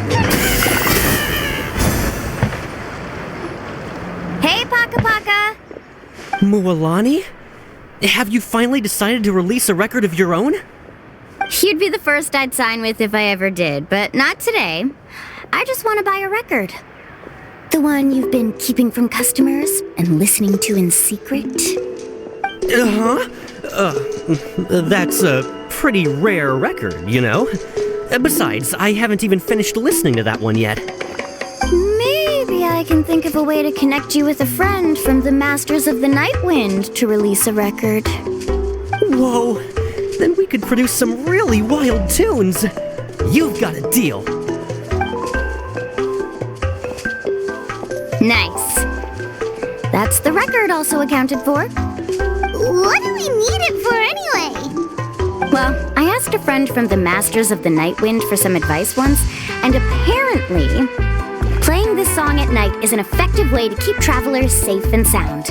Hey, Paka Paka! Mualani? Have you finally decided to release a record of your own? You'd be the first I'd sign with if I ever did, but not today. I just want to buy a record. The one you've been keeping from customers and listening to in secret. That's a pretty rare record, you know? Besides, I haven't even finished listening to that one yet. Maybe I can think of a way to connect you with a friend from the Masters of the Night Wind to release a record. Whoa, then we could produce some really wild tunes. You've got a deal. Nice. That's the record also accounted for. What do we need it for anyway? Well, I asked a friend from the Masters of the Night Wind for some advice once, and apparently, playing this song at night is an effective way to keep travelers safe and sound.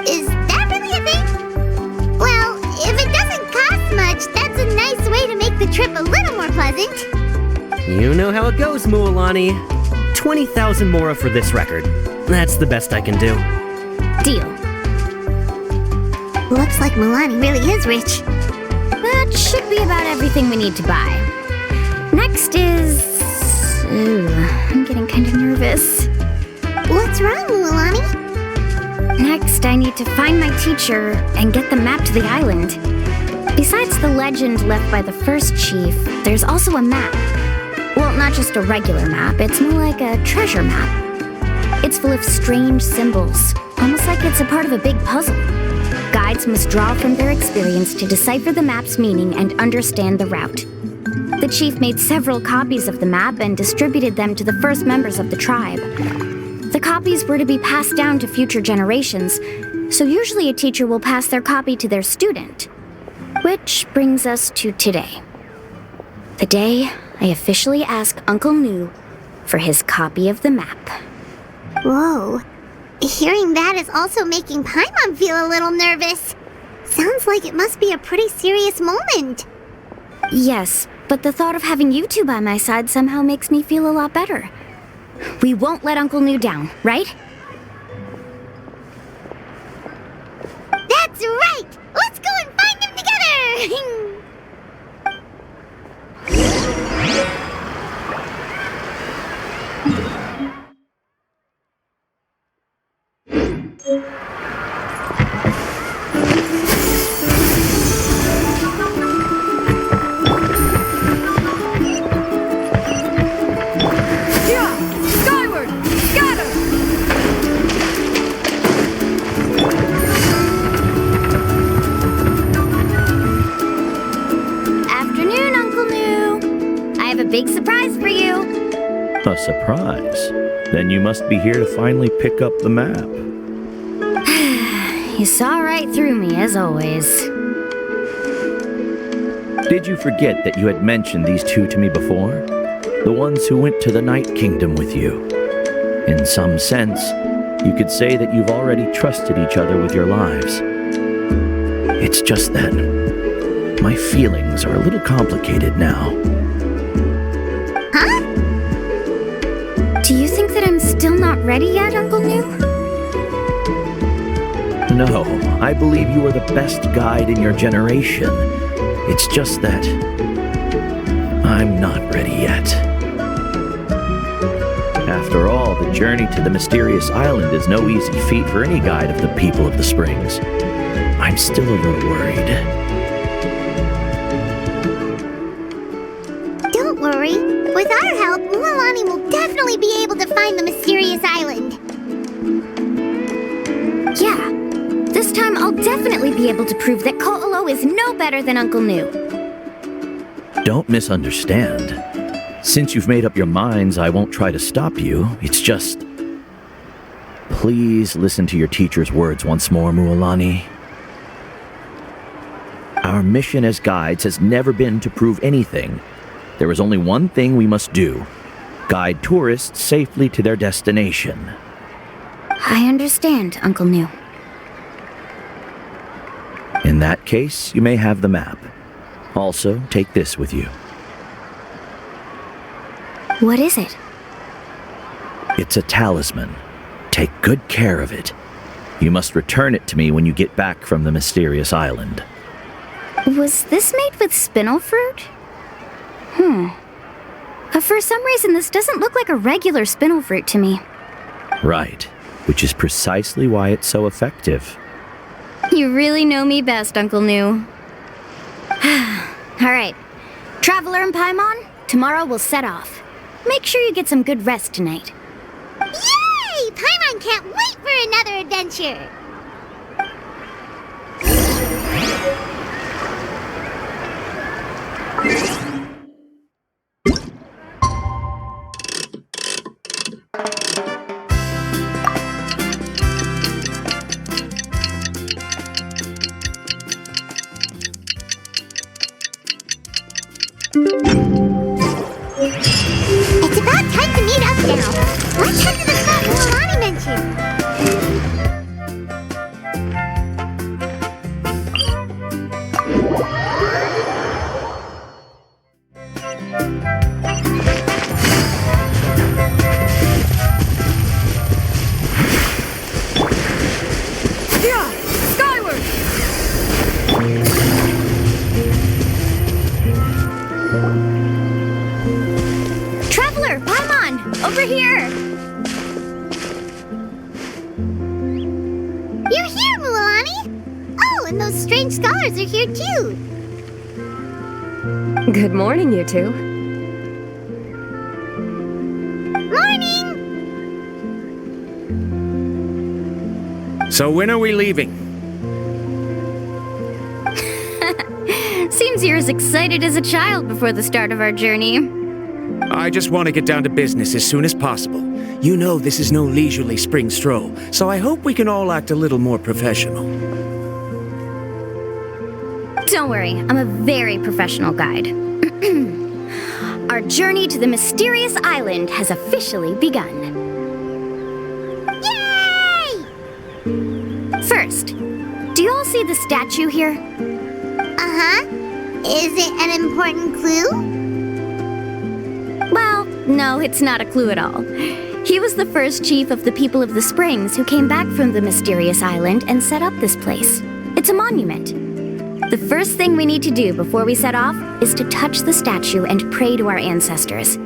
Is that really a thing? Well, if it doesn't cost much, that's a nice way to make the trip a little more pleasant. You know how it goes, Mualani. 20,000 mora for this record. That's the best I can do. Deal. Looks like Mualani really is rich. That should be about everything we need to buy. Next is... Ooh, I'm getting kind of nervous. What's wrong, Mualani? Next, I need to find my teacher and get the map to the island. Besides the legend left by the first chief, there's also a map. Well, not just a regular map, it's more like a treasure map. It's full of strange symbols, almost like it's a part of a big puzzle. Guides must draw from their experience to decipher the map's meaning and understand the route. The chief made several copies of the map and distributed them to the first members of the tribe. The copies were to be passed down to future generations, so usually a teacher will pass their copy to their student. Which brings us to today. The day I officially ask Uncle Nu for his copy of the map. Whoa. Hearing that is also making Paimon feel a little nervous. Sounds like it must be a pretty serious moment. Yes, but the thought of having you two by my side somehow makes me feel a lot better. We won't let Uncle Nu down, right? That's right! Let's go and find him together! Big surprise for you. A surprise? Then you must be here to finally pick up the map. You saw right through me, as always. Did you forget that you had mentioned these two to me before? The ones who went to the Night Kingdom with you. In some sense, you could say that you've already trusted each other with your lives. It's just that my feelings are a little complicated now. Huh? Do you think that I'm still not ready yet, Uncle Nu? No, I believe you are the best guide in your generation. It's just that I'm not ready yet. After all, the journey to the mysterious island is no easy feat for any guide of the people of the Springs. I'm still a little worried. Don't worry. With our help, Mualani will definitely be able to find the mysterious island. Yeah. This time I'll definitely be able to prove that Ko'olo is no better than Uncle Nu. Don't misunderstand. Since you've made up your minds, I won't try to stop you. It's just... Please listen to your teacher's words once more, Mualani. Our mission as guides has never been to prove anything. There is only one thing we must do. Guide tourists safely to their destination. I understand, Uncle Nu. In that case, you may have the map. Also, take this with you. What is it? It's a talisman. Take good care of it. You must return it to me when you get back from the mysterious island. Was this made with spinel fruit? For some reason, this doesn't look like a regular spinel fruit to me. Right, which is precisely why it's so effective. You really know me best, Uncle Nu. Alright, Traveler and Paimon, tomorrow we'll set off. Make sure you get some good rest tonight. Yay! Paimon can't wait for another adventure! It's about time to meet up now. What those strange scholars are here too. Good morning, you two. Morning! So when are we leaving? Seems you're as excited as a child before the start of our journey. I just want to get down to business as soon as possible. You know this is no leisurely spring stroll, so I hope we can all act a little more professional. Don't worry, I'm a very professional guide. Our journey to the mysterious island has officially begun. Yay! First, do you all see the statue here? Uh-huh. Is it an important clue? Well, no, it's not a clue at all. He was the first chief of the people of the Springs who came back from the mysterious island and set up this place. It's a monument. The first thing we need to do before we set off is to touch the statue and pray to our ancestors.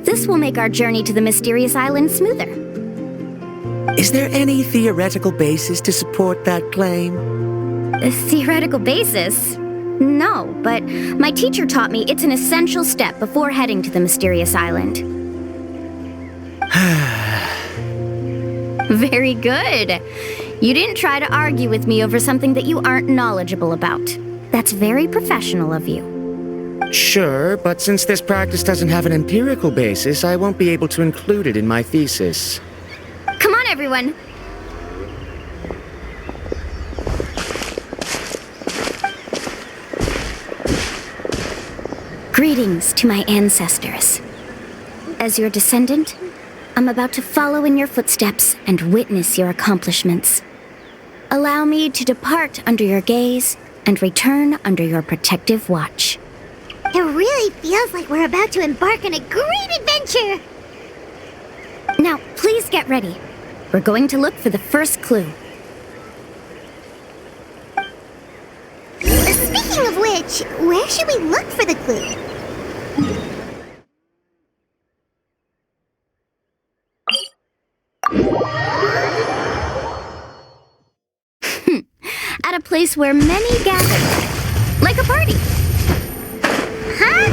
This will make our journey to the mysterious island smoother. Is there any theoretical basis to support that claim? A theoretical basis? No, but my teacher taught me it's an essential step before heading to the mysterious island. Very good. You didn't try to argue with me over something that you aren't knowledgeable about. That's very professional of you. Sure, but since this practice doesn't have an empirical basis, I won't be able to include it in my thesis. Come on, everyone. Greetings to my ancestors. As your descendant, I'm about to follow in your footsteps and witness your accomplishments. Allow me to depart under your gaze and return under your protective watch. It really feels like we're about to embark on a great adventure! Now, please get ready. We're going to look for the first clue. Speaking of which, where should we look for the clue? At a place where many gather. Like a party. Huh?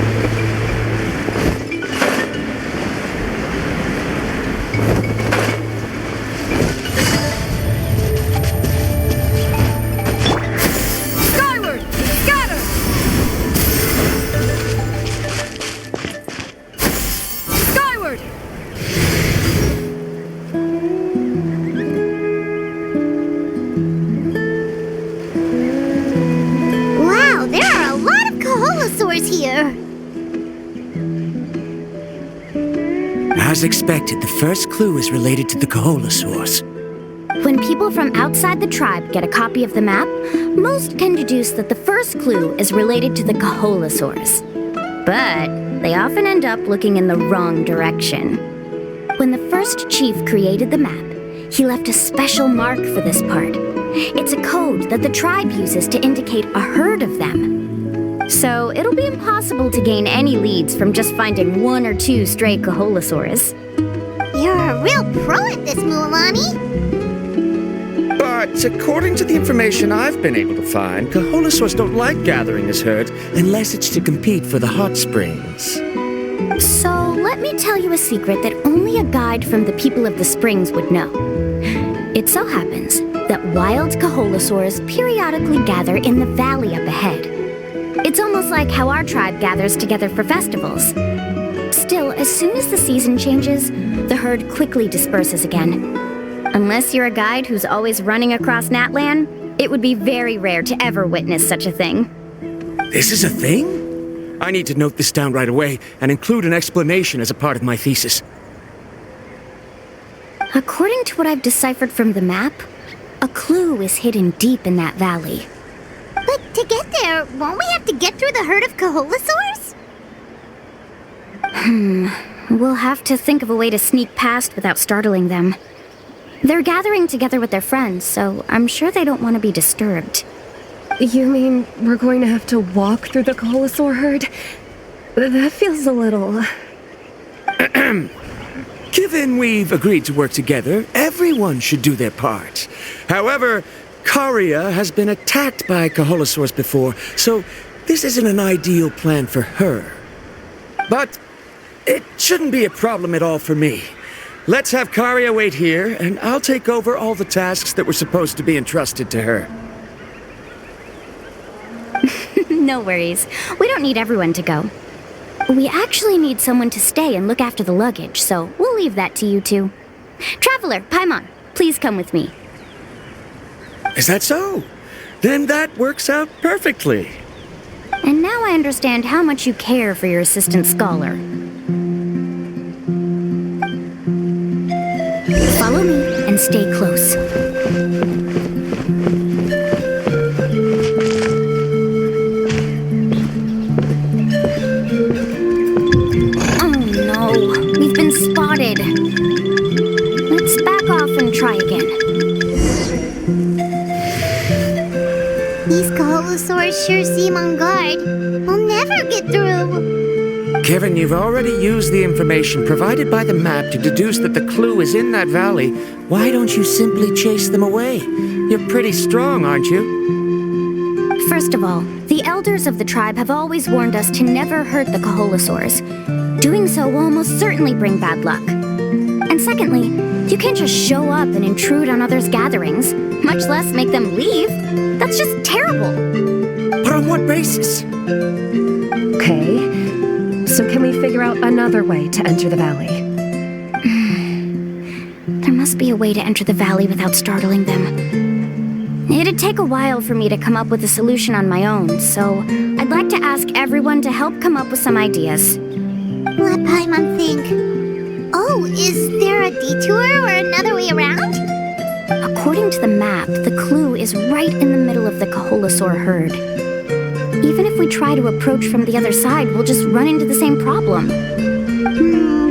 Skyward! Scatter! Skyward! Wow, there are a lot of Kaholosaurs here! As expected, the first clue is related to the Kaholosaurs. When people from outside the tribe get a copy of the map, most can deduce that the first clue is related to the Kaholosaurs. But they often end up looking in the wrong direction. When the first chief created the map, he left a special mark for this part. It's a code that the tribe uses to indicate a herd of them. So it'll be impossible to gain any leads from just finding one or two stray Kaholosaurs. You're a real pro at this, Mualani! But according to the information I've been able to find, Kaholosaurs don't like gathering as herds unless it's to compete for the hot springs. So let me tell you a secret that only a guide from the people of the springs would know. It so happens that wild Kaholosaurs periodically gather in the valley up ahead. It's almost like how our tribe gathers together for festivals. Still, as soon as the season changes, the herd quickly disperses again. Unless you're a guide who's always running across Natlan, it would be very rare to ever witness such a thing. This is a thing? I need to note this down right away and include an explanation as a part of my thesis. According to what I've deciphered from the map, a clue is hidden deep in that valley. But to get there, won't we have to get through the herd of Kaholosaurs? We'll have to think of a way to sneak past without startling them. They're gathering together with their friends, so I'm sure they don't want to be disturbed. You mean we're going to have to walk through the Kaholosaur herd? That feels a little... Given we've agreed to work together, everyone should do their part. However, Karia has been attacked by Kaholosaurs before, so this isn't an ideal plan for her. But it shouldn't be a problem at all for me. Let's have Karia wait here, and I'll take over all the tasks that were supposed to be entrusted to her. No worries. We don't need everyone to go. We actually need someone to stay and look after the luggage, so we'll leave that to you two. Traveler, Paimon, please come with me. Is that so? Then that works out perfectly. And now I understand how much you care for your assistant scholar. Follow me and stay close. We've been spotted. Let's back off and try again. These Kaholosaurs sure seem on guard. We'll never get through. Kevin, you've already used the information provided by the map to deduce that the clue is in that valley. Why don't you simply chase them away? You're pretty strong, aren't you? First of all, the elders of the tribe have always warned us to never hurt the Kaholosaurs. Doing so will almost certainly bring bad luck. And secondly, you can't just show up and intrude on others' gatherings, much less make them leave. That's just terrible. But on what basis? Okay, so can we figure out another way to enter the valley? There must be a way to enter the valley without startling them. It'd take a while for me to come up with a solution on my own, so I'd like to ask everyone to help come up with some ideas. Let Paimon think. Oh, is there a detour or another way around? According to the map, the clue is right in the middle of the Kaholosaur herd. Even if we try to approach from the other side, we'll just run into the same problem.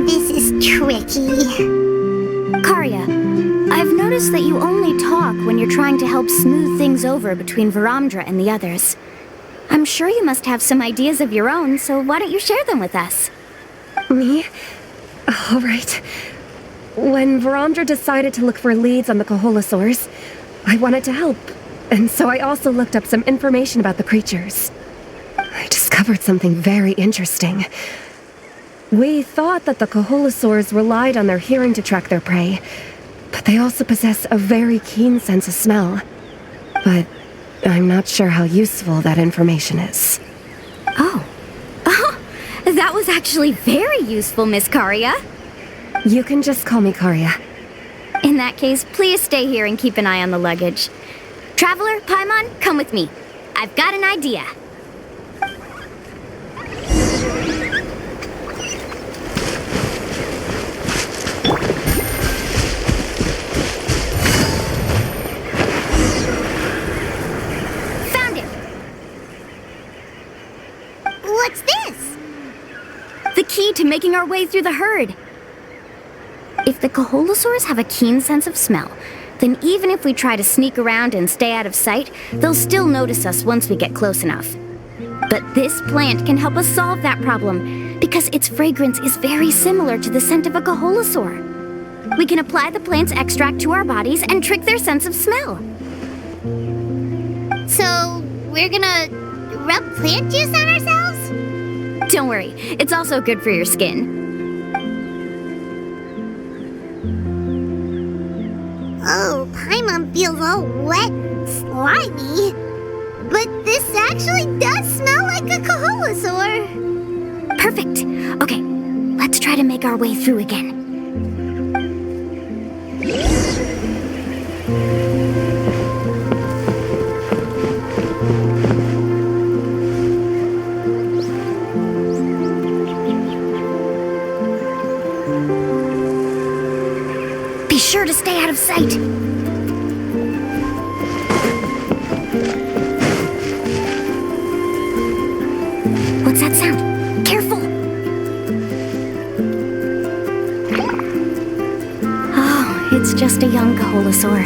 This is tricky. Karia, I've noticed that you only talk when you're trying to help smooth things over between Varamdra and the others. I'm sure you must have some ideas of your own, so why don't you share them with us? Me? All right. When Varamdra decided to look for leads on the Kaholosaurs, I wanted to help, and so I also looked up some information about the creatures. I discovered something very interesting. We thought that the Kaholosaurs relied on their hearing to track their prey, but they also possess a very keen sense of smell. But I'm not sure how useful that information is. Oh, that was actually very useful, Miss Karia. You can just call me Karia. In that case, please stay here and keep an eye on the luggage. Traveler, Paimon, come with me. I've got an idea. Found it! What's this? The key to making our way through the herd. If the Kaholosaurs have a keen sense of smell, then even if we try to sneak around and stay out of sight, they'll still notice us once we get close enough. But this plant can help us solve that problem, because its fragrance is very similar to the scent of a Kaholosaur. We can apply the plant's extract to our bodies and trick their sense of smell. So, we're gonna rub plant juice on ourselves? Don't worry, it's also good for your skin. Oh, Paimon feels all wet and slimy. But this actually does smell like a Kaholosaur. Perfect. Okay, let's try to make our way through again. Be sure to stay out of sight. What's that sound? Careful! Oh, it's just a young Kaholosaur.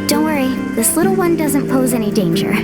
Don't worry, this little one doesn't pose any danger.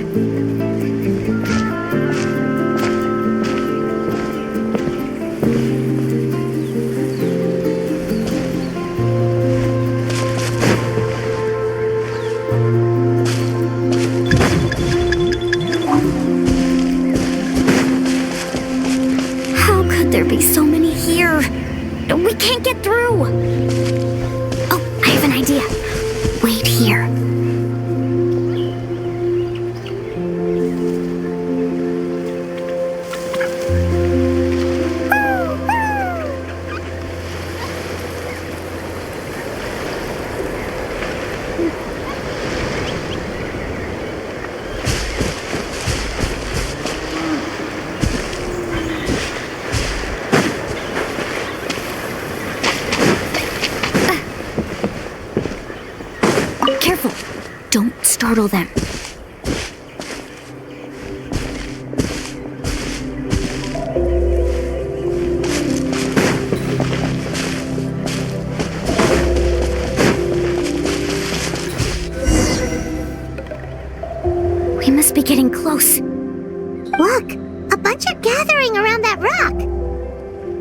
Careful! Don't startle them. We must be getting close. Look, a bunch are gathering around that rock.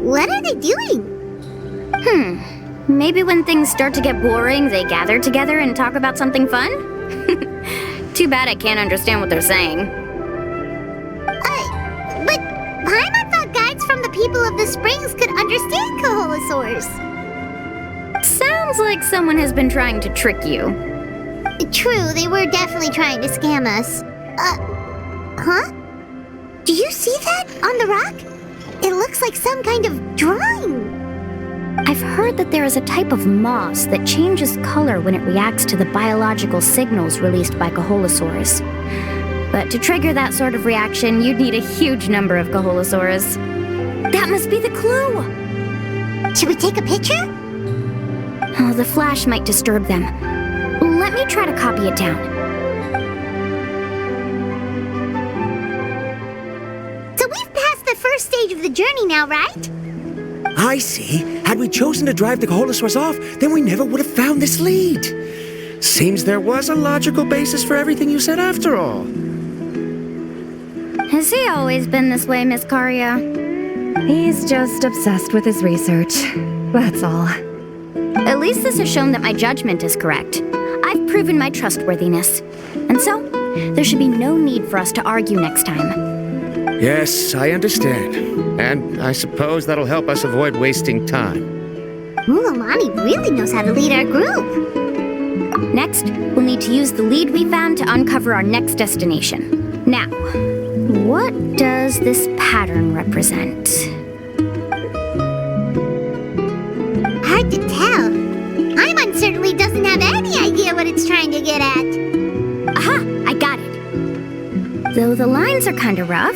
What are they doing? Maybe when things start to get boring, they gather together and talk about something fun? Too bad I can't understand what they're saying. But Paimon thought guides from the people of the springs could understand Kaholosaurs. Sounds like someone has been trying to trick you. True, they were definitely trying to scam us. Huh? Do you see that on the rock? It looks like some kind of drawing. I've heard that there is a type of moss that changes color when it reacts to the biological signals released by Kaholosaurs. But to trigger that sort of reaction, you'd need a huge number of Kaholosaurs. That must be the clue! Should we take a picture? Oh, the flash might disturb them. Let me try to copy it down. So we've passed the first stage of the journey now, right? I see. Had we chosen to drive the Kaholosaurs off, then we never would have found this lead. Seems there was a logical basis for everything you said after all. Has he always been this way, Miss Karia? He's just obsessed with his research. That's all. At least this has shown that my judgment is correct. I've proven my trustworthiness. And so, there should be no need for us to argue next time. Yes, I understand. And I suppose that'll help us avoid wasting time. Mualani really knows how to lead our group. Next, we'll need to use the lead we found to uncover our next destination. Now, what does this pattern represent? Hard to tell. Paimon certainly doesn't have any idea what it's trying to get at. Aha! I got it. Though the lines are kind of rough,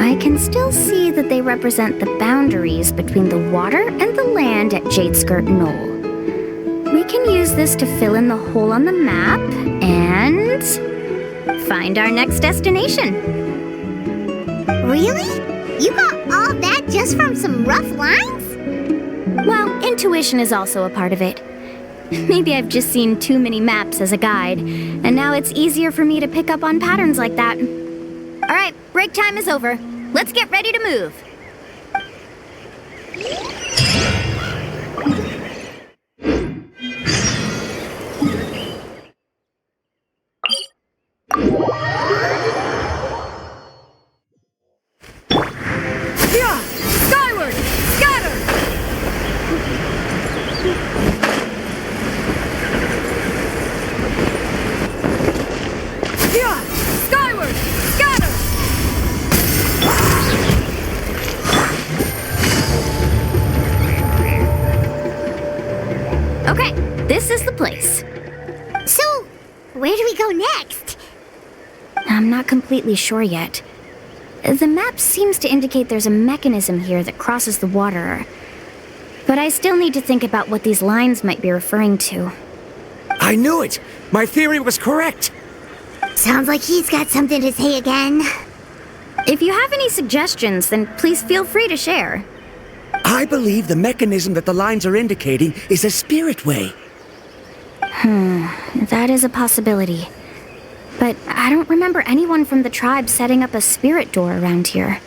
I can still see that they represent the boundaries between the water and the land at Jadeskirt Knoll. We can use this to fill in the hole on the map and find our next destination. Really? You got all that just from some rough lines? Well, intuition is also a part of it. Maybe I've just seen too many maps as a guide, and now it's easier for me to pick up on patterns like that. All right, break time is over. Let's get ready to move. Yeah! Skyward! Scatter! Yeah! Skyward! Scatter! Okay, this is the place. So, where do we go next? I'm not completely sure yet. The map seems to indicate there's a mechanism here that crosses the water. But I still need to think about what these lines might be referring to. I knew it! My theory was correct! Sounds like he's got something to say again. If you have any suggestions, then please feel free to share. I believe the mechanism that the lines are indicating is a spirit way. That is a possibility. But I don't remember anyone from the tribe setting up a spirit door around here.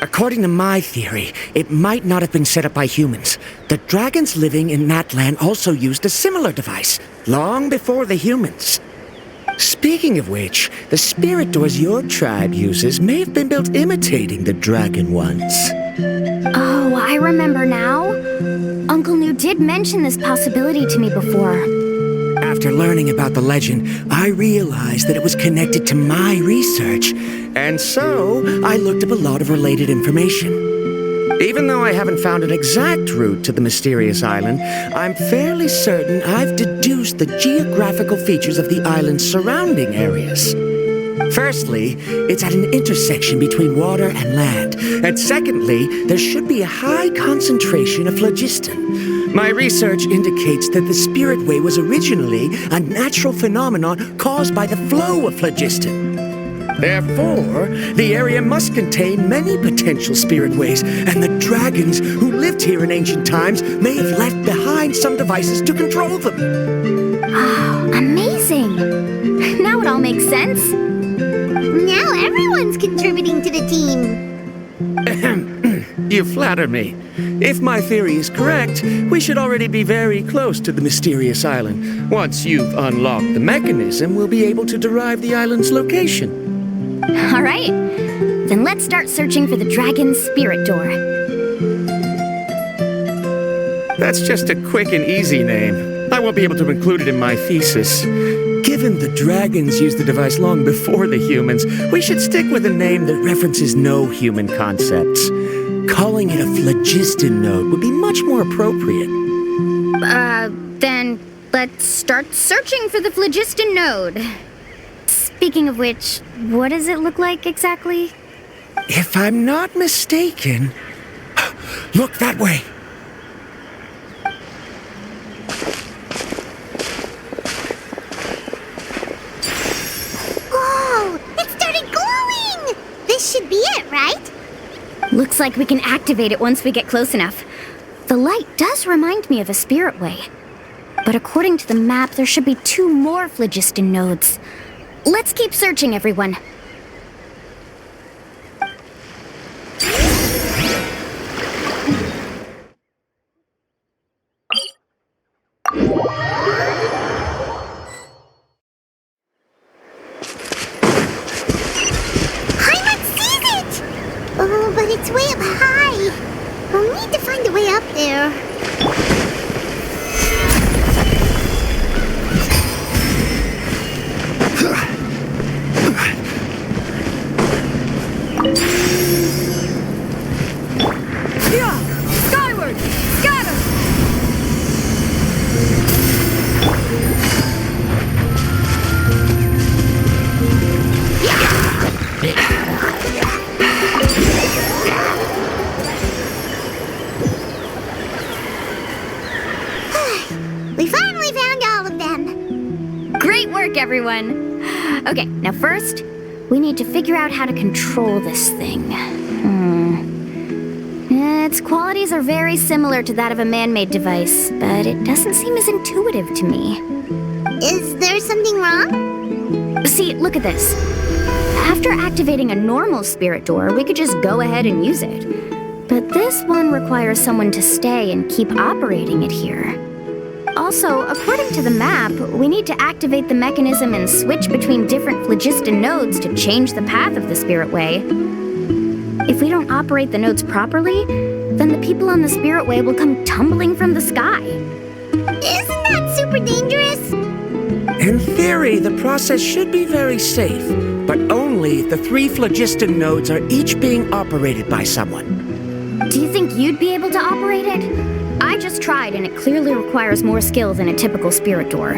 According to my theory, it might not have been set up by humans. The dragons living in Natlan also used a similar device, long before the humans. Speaking of which, the spirit doors your tribe uses may have been built imitating the dragon ones. Oh, I remember now. Uncle New did mention this possibility to me before. After learning about the legend, I realized that it was connected to my research, and so I looked up a lot of related information. Even though I haven't found an exact route to the mysterious island, I'm fairly certain I've deduced the geographical features of the island's surrounding areas. Firstly, it's at an intersection between water and land, and secondly, there should be a high concentration of phlogiston. My research indicates that the spirit way was originally a natural phenomenon caused by the flow of phlogiston. Therefore, the area must contain many potential spirit ways, and the dragons who lived here in ancient times may have left behind some devices to control them. Oh, amazing! Now it all makes sense. Now everyone's contributing to the team. You flatter me. If my theory is correct, we should already be very close to the mysterious island. Once you've unlocked the mechanism, we'll be able to derive the island's location. All right, then let's start searching for the dragon's spirit door. That's just a quick and easy name. I won't be able to include it in my thesis. Given the dragons used the device long before the humans, we should stick with a name that references no human concepts. Calling it a phlogiston node would be much more appropriate. Then let's start searching for the phlogiston node. Speaking of which, what does it look like exactly? If I'm not mistaken... Look that way! Whoa! It started glowing! This should be it, right? Looks like we can activate it once we get close enough. The light does remind me of a spirit way. But according to the map, there should be 2 more phlogiston nodes. Let's keep searching, everyone. Oh, but it's way up high. We'll need to find a way up there. Skyward! Scatter! We finally found all of them. Great work, everyone. Okay, now first, we need to figure out how to control this thing. Its qualities are very similar to that of a man-made device, but it doesn't seem as intuitive to me. Is there something wrong? See, look at this. After activating a normal spirit door, we could just go ahead and use it. But this one requires someone to stay and keep operating it here. Also, according to the map, we need to activate the mechanism and switch between different phlogiston nodes to change the path of the spirit way. If we don't operate the nodes properly, then the people on the spirit way will come tumbling from the sky. Isn't that super dangerous? In theory, the process should be very safe, but only if the 3 phlogiston nodes are each being operated by someone. Do you think you'd be able to operate it? I just tried, and it clearly requires more skill than a typical spirit door.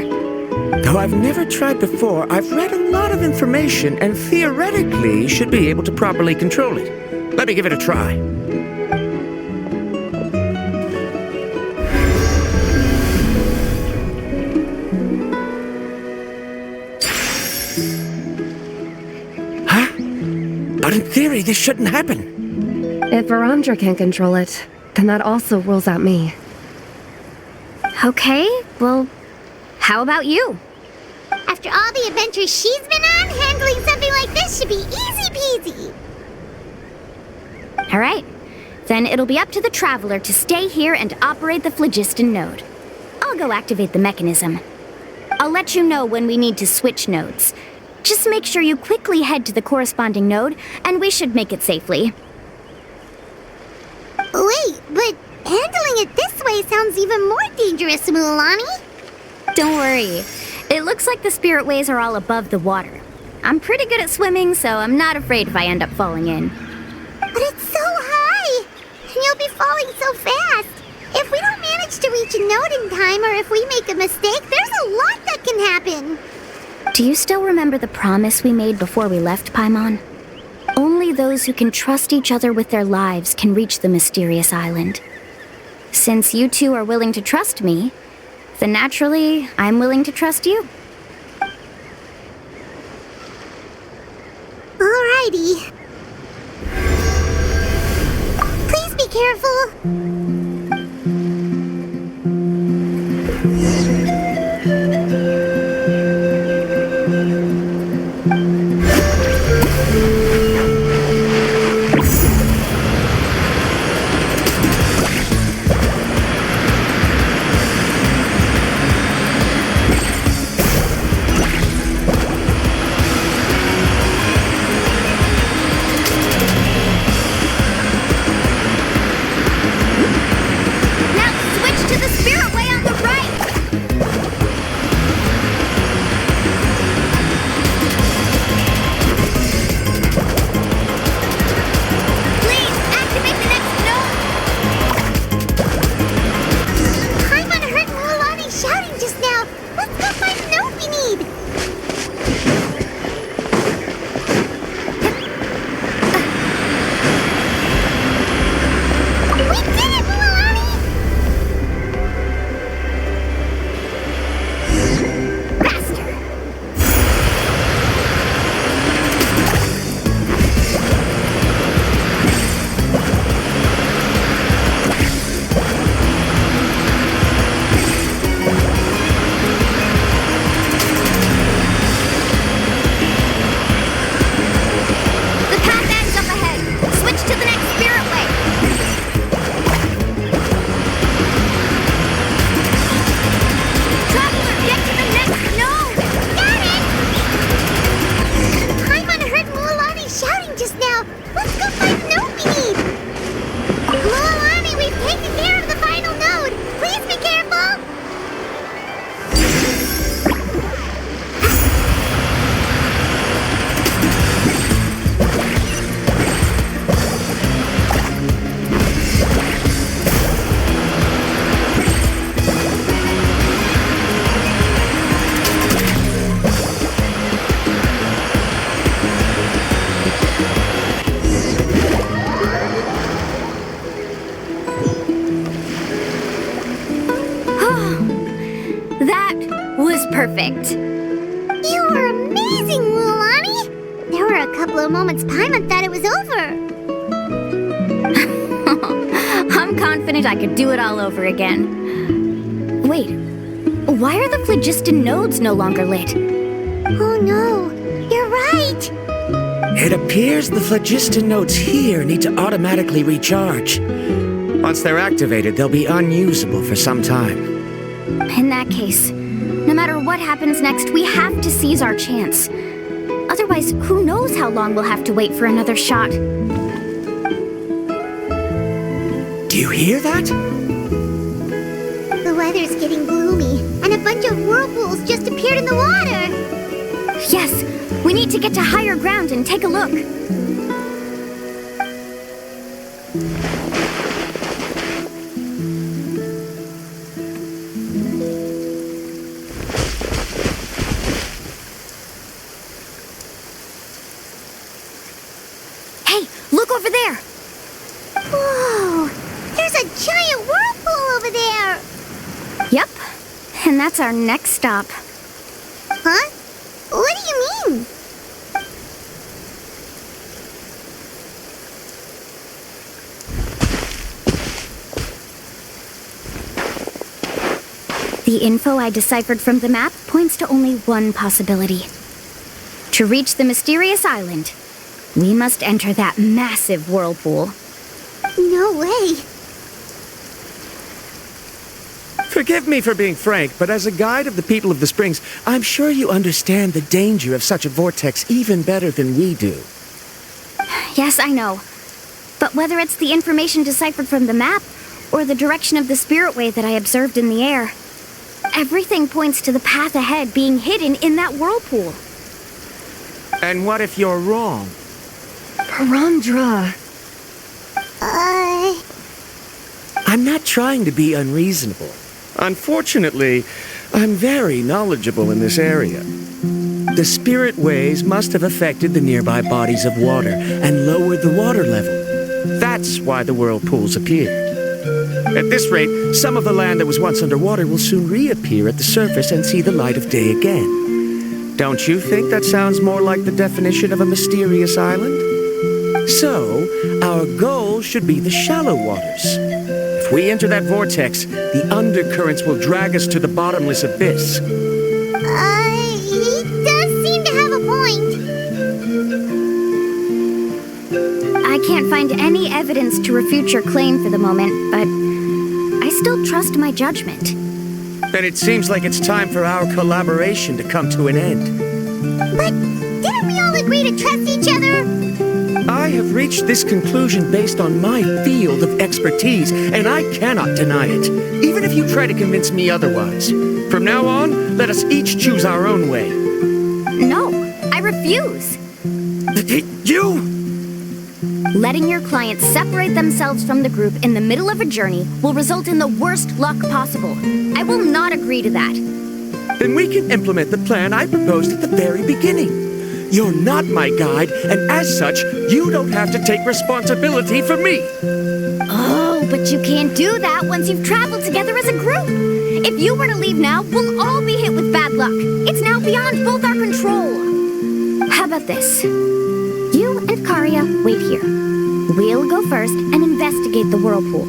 Though I've never tried before, I've read a lot of information and theoretically should be able to properly control it. Let me give it a try. Huh? But in theory, this shouldn't happen. If Varamdra can control it, then that also rules out me. Okay, well, how about you? After all the adventures she's been on, handling something like this should be easy peasy. All right, then it'll be up to the Traveler to stay here and operate the phlogiston node. I'll go activate the mechanism. I'll let you know when we need to switch nodes. Just make sure you quickly head to the corresponding node, and we should make it safely. Wait, but handling it this way sounds even more dangerous, Mualani. Don't worry. It looks like the spirit ways are all above the water. I'm pretty good at swimming, so I'm not afraid if I end up falling in. But it's so high, and you'll be falling so fast. If we don't manage to reach a node in time, or if we make a mistake, there's a lot that can happen. Do you still remember the promise we made before we left Paimon? Only those who can trust each other with their lives can reach the mysterious island. Since you two are willing to trust me, then naturally, I'm willing to trust you. Alrighty. Please be careful. Perfect. You were amazing, Mualani! There were a couple of moments Paimon thought it was over. I'm confident I could do it all over again. Wait, why are the phlogiston nodes no longer lit? Oh no, you're right! It appears the phlogiston nodes here need to automatically recharge. Once they're activated, they'll be unusable for some time. In that case, no matter what happens next, we have to seize our chance. Otherwise, who knows how long we'll have to wait for another shot. Do you hear that? The weather's getting gloomy, and a bunch of whirlpools just appeared in the water! Yes, we need to get to higher ground and take a look. Look over there! Whoa! There's a giant whirlpool over there! Yep, and that's our next stop. Huh? What do you mean? The info I deciphered from the map points to only one possibility. To reach the mysterious island, we must enter that massive whirlpool. No way. Forgive me for being frank, but as a guide of the people of the Springs, I'm sure you understand the danger of such a vortex even better than we do. Yes, I know. But whether it's the information deciphered from the map, or the direction of the spirit way that I observed in the air, everything points to the path ahead being hidden in that whirlpool. And what if you're wrong? Parandra. I'm not trying to be unreasonable. Unfortunately, I'm very knowledgeable in this area. The spirit ways must have affected the nearby bodies of water and lowered the water level. That's why the whirlpools appeared. At this rate, some of the land that was once underwater will soon reappear at the surface and see the light of day again. Don't you think that sounds more like the definition of a mysterious island? So, our goal should be the shallow waters. If we enter that vortex, the undercurrents will drag us to the bottomless abyss. He does seem to have a point. I can't find any evidence to refute your claim for the moment, but I still trust my judgment. Then it seems like it's time for our collaboration to come to an end. But didn't we all agree to trust each other? I have reached this conclusion based on my field of expertise, and I cannot deny it, even if you try to convince me otherwise. From now on, let us each choose our own way. No, I refuse. You? Letting your clients separate themselves from the group in the middle of a journey will result in the worst luck possible. I will not agree to that. Then we can implement the plan I proposed at the very beginning. You're not my guide, and as such, you don't have to take responsibility for me. Oh, but you can't do that once you've traveled together as a group. If you were to leave now, we'll all be hit with bad luck. It's now beyond both our control. How about this? You and Karya wait here. We'll go first and investigate the whirlpool.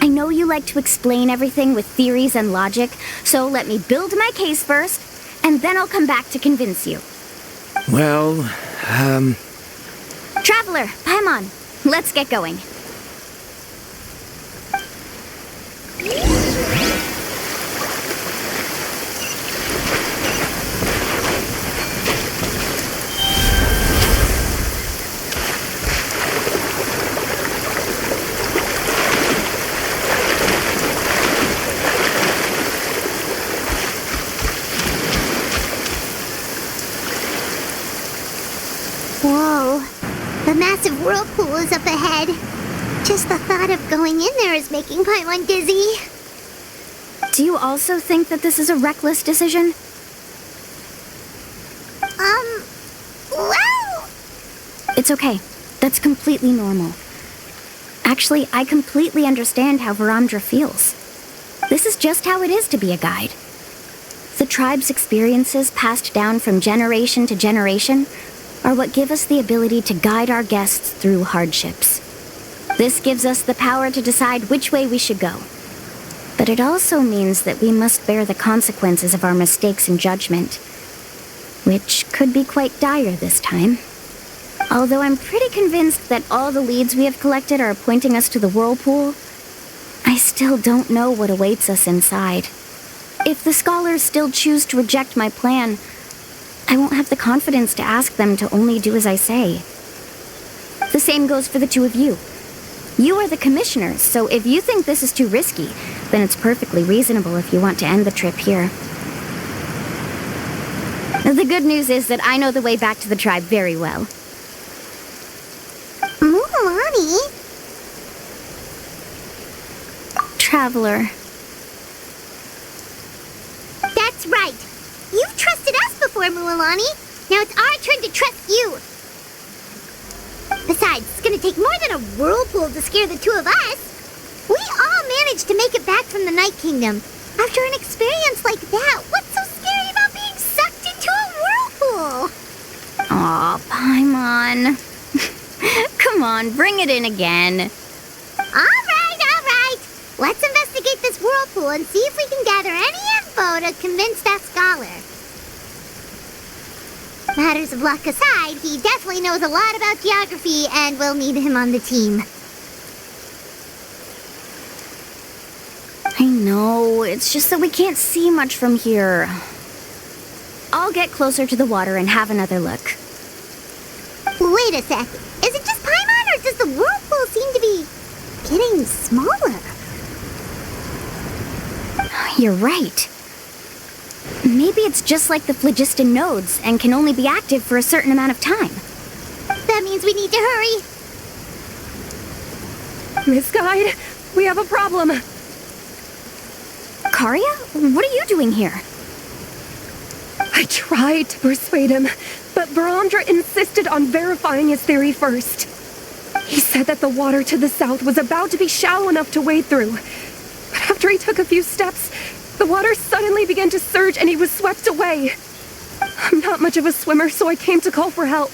I know you like to explain everything with theories and logic, so let me build my case first, and then I'll come back to convince you. Well, Traveler, Paimon, let's get going. Whoa, the massive whirlpool is up ahead. Just the thought of going in there is making Paimon dizzy. Do you also think that this is a reckless decision? Well... It's okay. That's completely normal. Actually, I completely understand how Varamdra feels. This is just how it is to be a guide. The tribe's experiences passed down from generation to generation are what give us the ability to guide our guests through hardships. This gives us the power to decide which way we should go. But it also means that we must bear the consequences of our mistakes and judgment, which could be quite dire this time. Although I'm pretty convinced that all the leads we have collected are pointing us to the whirlpool, I still don't know what awaits us inside. If the scholars still choose to reject my plan, I won't have the confidence to ask them to only do as I say. The same goes for the two of you. You are the commissioners, so if you think this is too risky, then it's perfectly reasonable if you want to end the trip here. The good news is that I know the way back to the tribe very well. Mualani? Traveler. That's right. You've trusted us before, Mualani. Now it's our turn to trust you. Besides, it's gonna take more than a whirlpool to scare the two of us. We all managed to make it back from the Night Kingdom. After an experience like that, what's so scary about being sucked into a whirlpool? Aw, Paimon. Come on, bring it in again. All right. Let's investigate this whirlpool and see if we can gather any info to convince that scholar. Matters of luck aside, he definitely knows a lot about geography, and we'll need him on the team. I know, it's just that we can't see much from here. I'll get closer to the water and have another look. Wait a sec. Is it just Paimon, or does the whirlpool seem to be getting smaller? You're right. Maybe it's just like the phlogiston nodes and can only be active for a certain amount of time. That means we need to hurry. Miss Guide, we have a problem. Karya? What are you doing here? I tried to persuade him, but Varamdra insisted on verifying his theory first. He said that the water to the south was about to be shallow enough to wade through. But after he took a few steps, the water suddenly began to surge and he was swept away. I'm not much of a swimmer, so I came to call for help.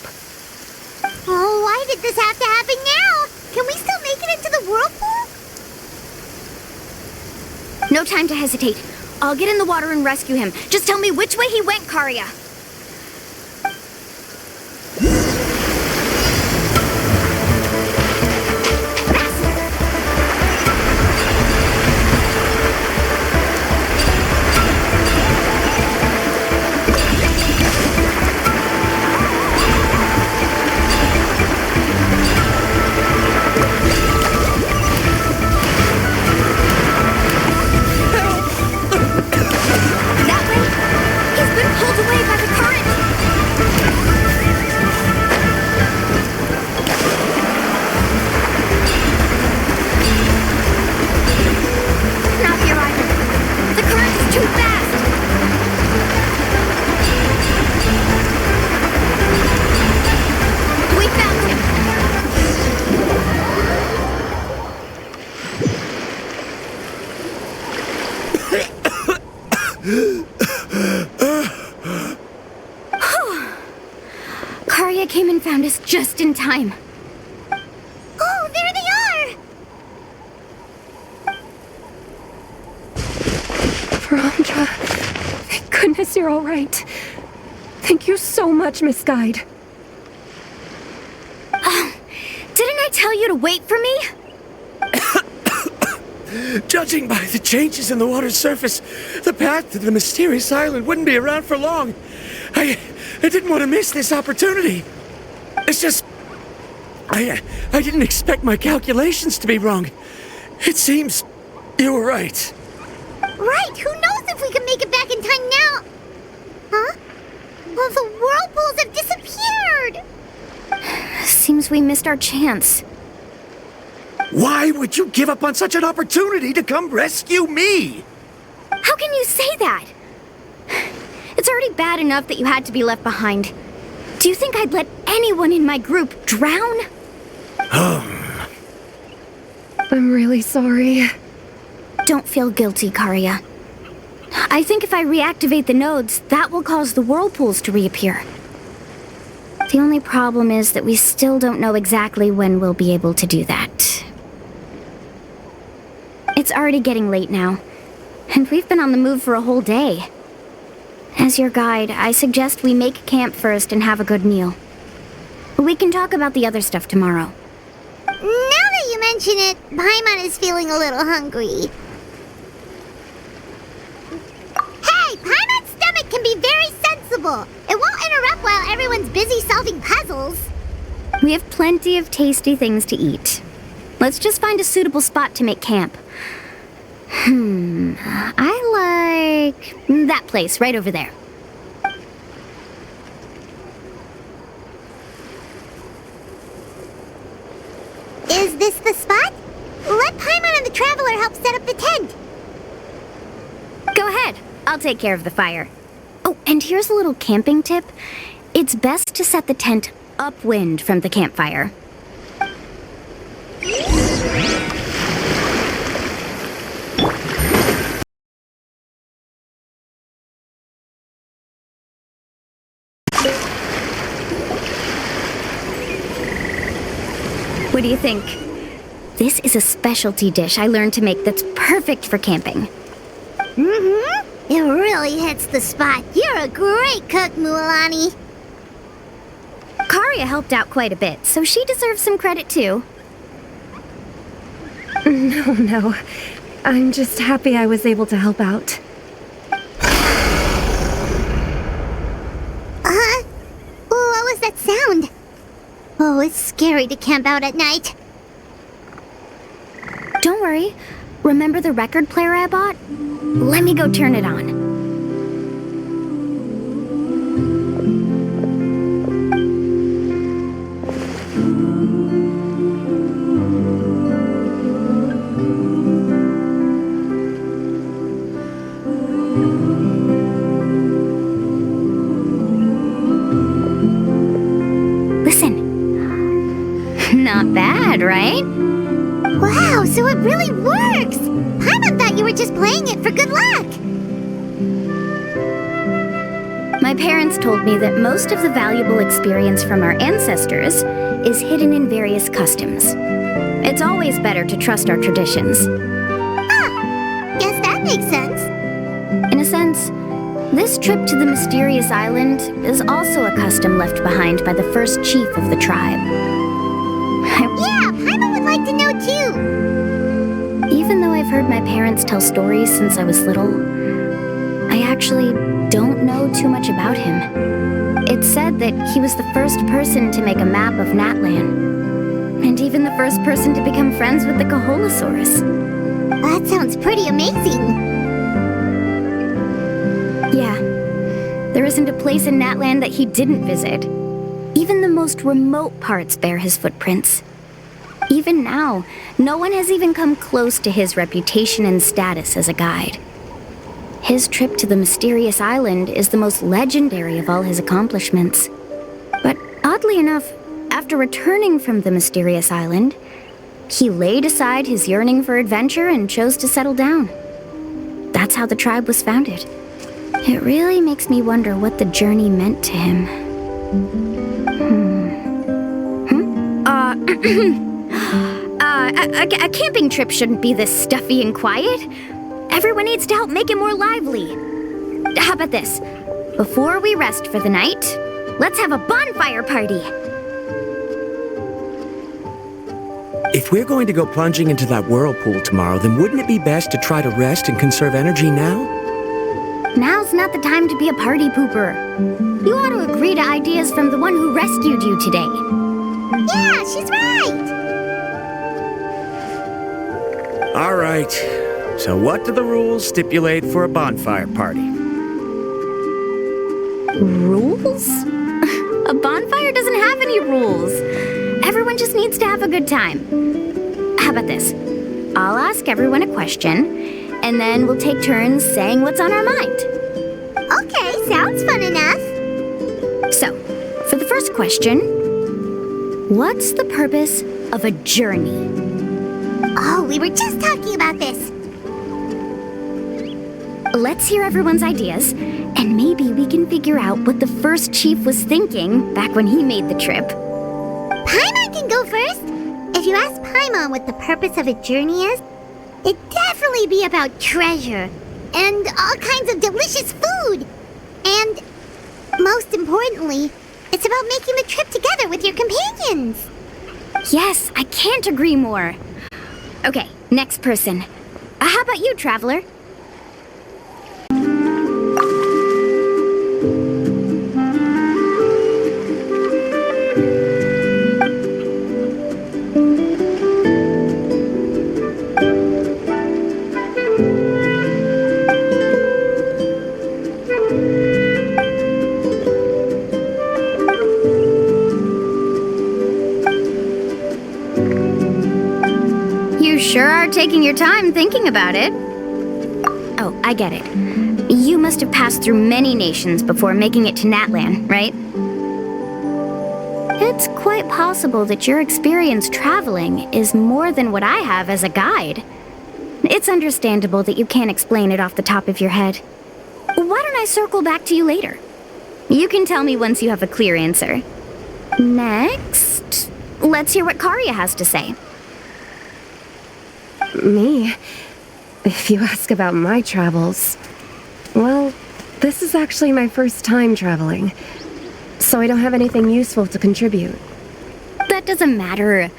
Oh, why did this have to happen now? Can we still make it into the whirlpool? No time to hesitate. I'll get in the water and rescue him. Just tell me which way he went, Karya. Karya came and found us just in time. Oh, there they are! Veronica, thank goodness you're all right. Thank you so much, Miss Guide. Didn't I tell you to wait for me? Judging by the changes in the water's surface, the path to the mysterious island wouldn't be around for long. I didn't want to miss this opportunity. It's just... I didn't expect my calculations to be wrong. It seems you were right. Right, who knows if we can make it back in time now? Huh? Well, the whirlpools have disappeared! Seems we missed our chance. Why would you give up on such an opportunity to come rescue me? How can you say that? It's already bad enough that you had to be left behind. Do you think I'd let anyone in my group drown? I'm really sorry. Don't feel guilty, Karya. I think if I reactivate the nodes, that will cause the whirlpools to reappear. The only problem is that we still don't know exactly when we'll be able to do that. It's already getting late now, and we've been on the move for a whole day. As your guide, I suggest we make camp first and have a good meal. We can talk about the other stuff tomorrow. Now that you mention it, Paimon is feeling a little hungry. Hey, Paimon's stomach can be very sensible. It won't interrupt while everyone's busy solving puzzles. We have plenty of tasty things to eat. Let's just find a suitable spot to make camp. I like that place right over there. Is this the spot? Let Paimon and the Traveler help set up the tent. Go ahead. I'll take care of the fire. Oh, and here's a little camping tip. It's best to set the tent upwind from the campfire. What do you think? This is a specialty dish I learned to make that's perfect for camping. Mm-hmm. It really hits the spot. You're a great cook, Mualani. Karya helped out quite a bit, so she deserves some credit too. No. I'm just happy I was able to help out. What was that sound? Oh, it's scary to camp out at night. Don't worry. Remember the record player I bought? Let me go turn it on. Listen. Not bad. bad, right? Wow, so it really works! Paimon thought you were just playing it for good luck! My parents told me that most of the valuable experience from our ancestors is hidden in various customs. It's always better to trust our traditions. Guess that makes sense. In a sense, this trip to the mysterious island is also a custom left behind by the first chief of the tribe. Yeah, Paimon would like to know too! Even though I've heard my parents tell stories since I was little, I actually don't know too much about him. It's said that he was the first person to make a map of Natlan, and even the first person to become friends with the Kaholosaurus. That sounds pretty amazing. Yeah, there isn't a place in Natlan that he didn't visit. Even the most remote parts bear his footprints. Even now, no one has even come close to his reputation and status as a guide. His trip to the mysterious island is the most legendary of all his accomplishments. But oddly enough, after returning from the mysterious island, he laid aside his yearning for adventure and chose to settle down. That's how the tribe was founded. It really makes me wonder what the journey meant to him. A camping trip shouldn't be this stuffy and quiet. Everyone needs to help make it more lively. How about this? Before we rest for the night, let's have a bonfire party. If we're going to go plunging into that whirlpool tomorrow, then wouldn't it be best to try to rest and conserve energy now? Now's not the time to be a party pooper. You ought to agree to ideas from the one who rescued you today. Yeah, she's right! All right. So what do the rules stipulate for a bonfire party? Rules? A bonfire doesn't have any rules. Everyone just needs to have a good time. How about this? I'll ask everyone a question, and then we'll take turns saying what's on our mind. Okay, sounds fun enough. So, for the first question, what's the purpose of a journey? Oh, we were just talking about this. Let's hear everyone's ideas, and maybe we can figure out what the first chief was thinking back when he made the trip. Paimon can go first. If you ask Paimon what the purpose of a journey is, it'd definitely be about treasure and all kinds of delicious food. And most importantly, it's about making the trip together with your companions. Yes, I can't agree more. Okay, next person. How about you, Traveler? You sure are taking your time thinking about it. Oh, I get it. You must have passed through many nations before making it to Natlan, right? It's quite possible that your experience traveling is more than what I have as a guide. It's understandable that you can't explain it off the top of your head. Why don't I circle back to you later? You can tell me once you have a clear answer. Next, let's hear what Karya has to say. Me? If you ask about my travels, well, this is actually my first time traveling, so I don't have anything useful to contribute. That doesn't matter.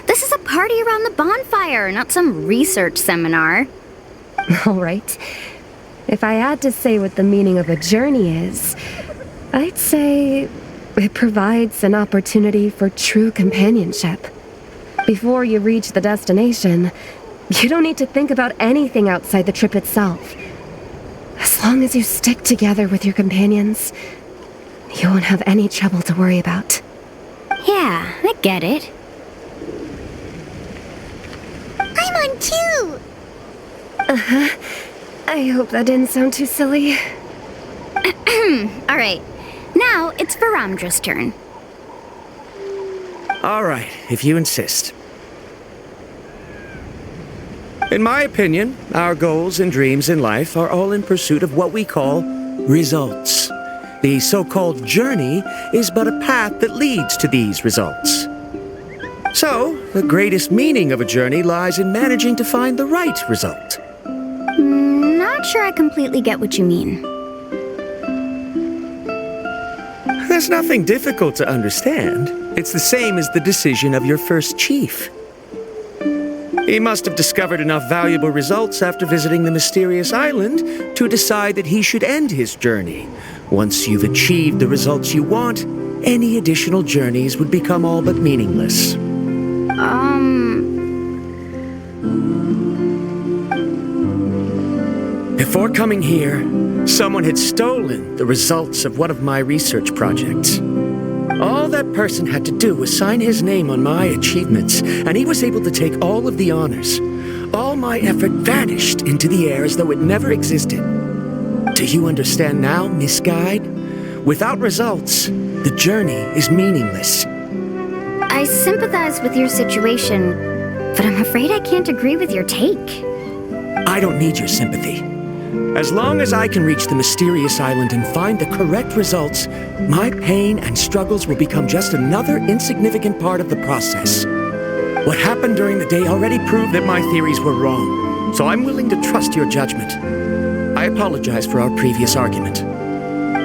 This is a party around the bonfire, not some research seminar. All right. If I had to say what the meaning of a journey is, I'd say it provides an opportunity for true companionship. Before you reach the destination, you don't need to think about anything outside the trip itself. As long as you stick together with your companions, you won't have any trouble to worry about. Yeah, I get it. I'm on too! Uh-huh. I hope that didn't sound too silly. All right, now it's Varamdra's turn. All right, if you insist. In my opinion, our goals and dreams in life are all in pursuit of what we call results. The so-called journey is but a path that leads to these results. So, the greatest meaning of a journey lies in managing to find the right result. Not sure I completely get what you mean. There's nothing difficult to understand. It's the same as the decision of your first chief. He must have discovered enough valuable results after visiting the mysterious island to decide that he should end his journey. Once you've achieved the results you want, any additional journeys would become all but meaningless. Before coming here, someone had stolen the results of one of my research projects. All that person had to do was sign his name on my achievements, and he was able to take all of the honors. All my effort vanished into the air as though it never existed. Do you understand now, Miss Guide? Without results, the journey is meaningless. I sympathize with your situation, but I'm afraid I can't agree with your take. I don't need your sympathy. As long as I can reach the mysterious island and find the correct results, my pain and struggles will become just another insignificant part of the process. What happened during the day already proved that my theories were wrong, so I'm willing to trust your judgment. I apologize for our previous argument.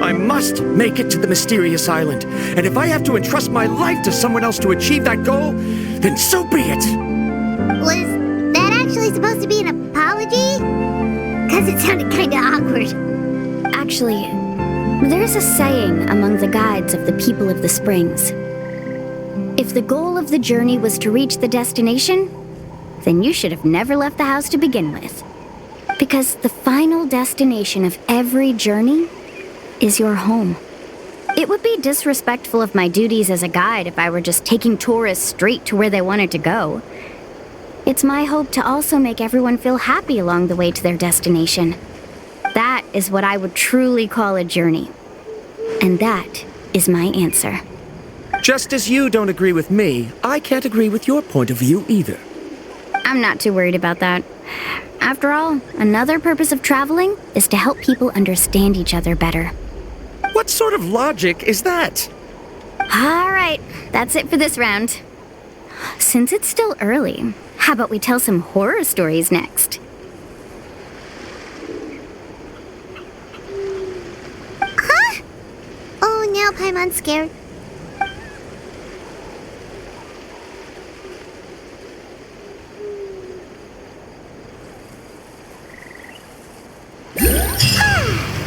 I must make it to the mysterious island, and if I have to entrust my life to someone else to achieve that goal, then so be it! Was that actually supposed to be an apology? Because it sounded kinda awkward. Actually, there's a saying among the guides of the people of the springs. If the goal of the journey was to reach the destination, then you should have never left the house to begin with. Because the final destination of every journey is your home. It would be disrespectful of my duties as a guide if I were just taking tourists straight to where they wanted to go. It's my hope to also make everyone feel happy along the way to their destination. That is what I would truly call a journey. And that is my answer. Just as you don't agree with me, I can't agree with your point of view either. I'm not too worried about that. After all, another purpose of traveling is to help people understand each other better. What sort of logic is that? All right, that's it for this round. Since it's still early, how about we tell some horror stories next? Huh? Oh, now Paimon's scared.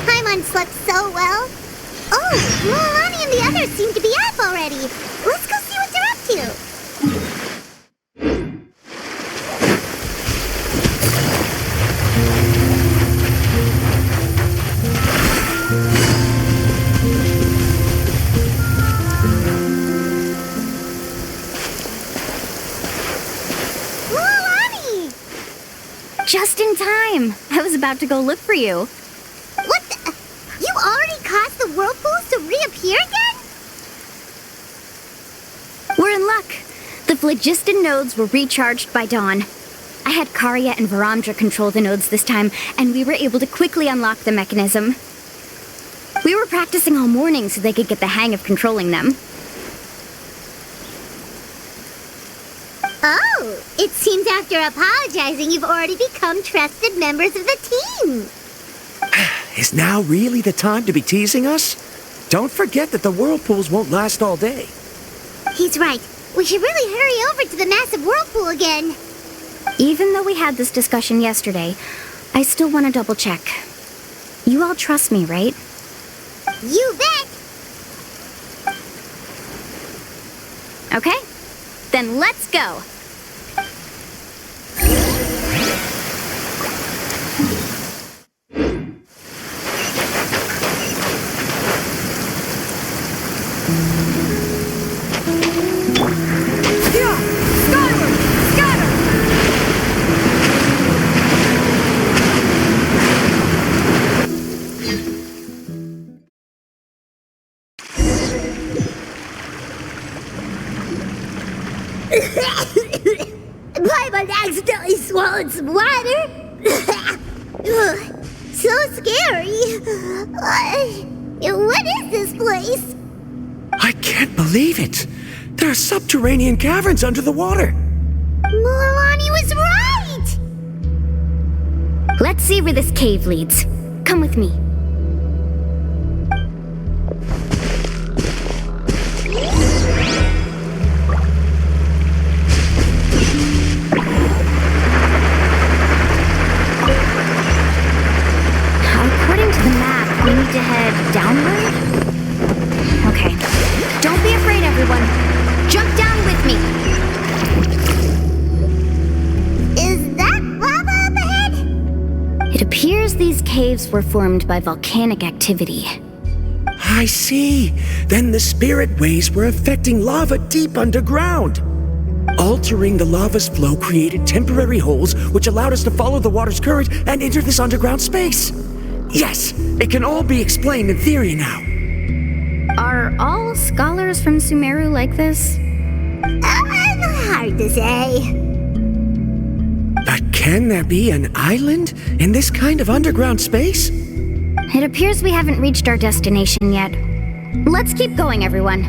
Paimon slept so well. Oh, Mualani and the others seem to be up already. Let's go see what they're up to. Just in time. I was about to go look for you. What the? You already caused the whirlpools to reappear again? We're in luck. The phlogiston nodes were recharged by dawn. I had Karya and Varamdra control the nodes this time, and we were able to quickly unlock the mechanism. We were practicing all morning so they could get the hang of controlling them. Oh, it seems after apologizing, you've already become trusted members of the team. Is now really the time to be teasing us? Don't forget that the whirlpools won't last all day. He's right. We should really hurry over to the massive whirlpool again. Even though we had this discussion yesterday, I still want to double check. You all trust me, right? You bet! Okay, then let's go. Paimon accidentally swallowed some water. Ugh, so scary. What is this place? I can't believe it. There are subterranean caverns under the water. Mualani was right! Let's see where this cave leads. Come with me. According to the map, we need to head downward? Okay. Don't be afraid, everyone. Jump down with me. Is that lava up ahead? It appears these caves were formed by volcanic activity. I see. Then the spirit waves were affecting lava deep underground. Altering the lava's flow created temporary holes which allowed us to follow the water's current and enter this underground space. Yes, it can all be explained in theory now. Are all scholars from Sumeru like this? Hard to say. But can there be an island in this kind of underground space? It appears we haven't reached our destination yet. Let's keep going, everyone.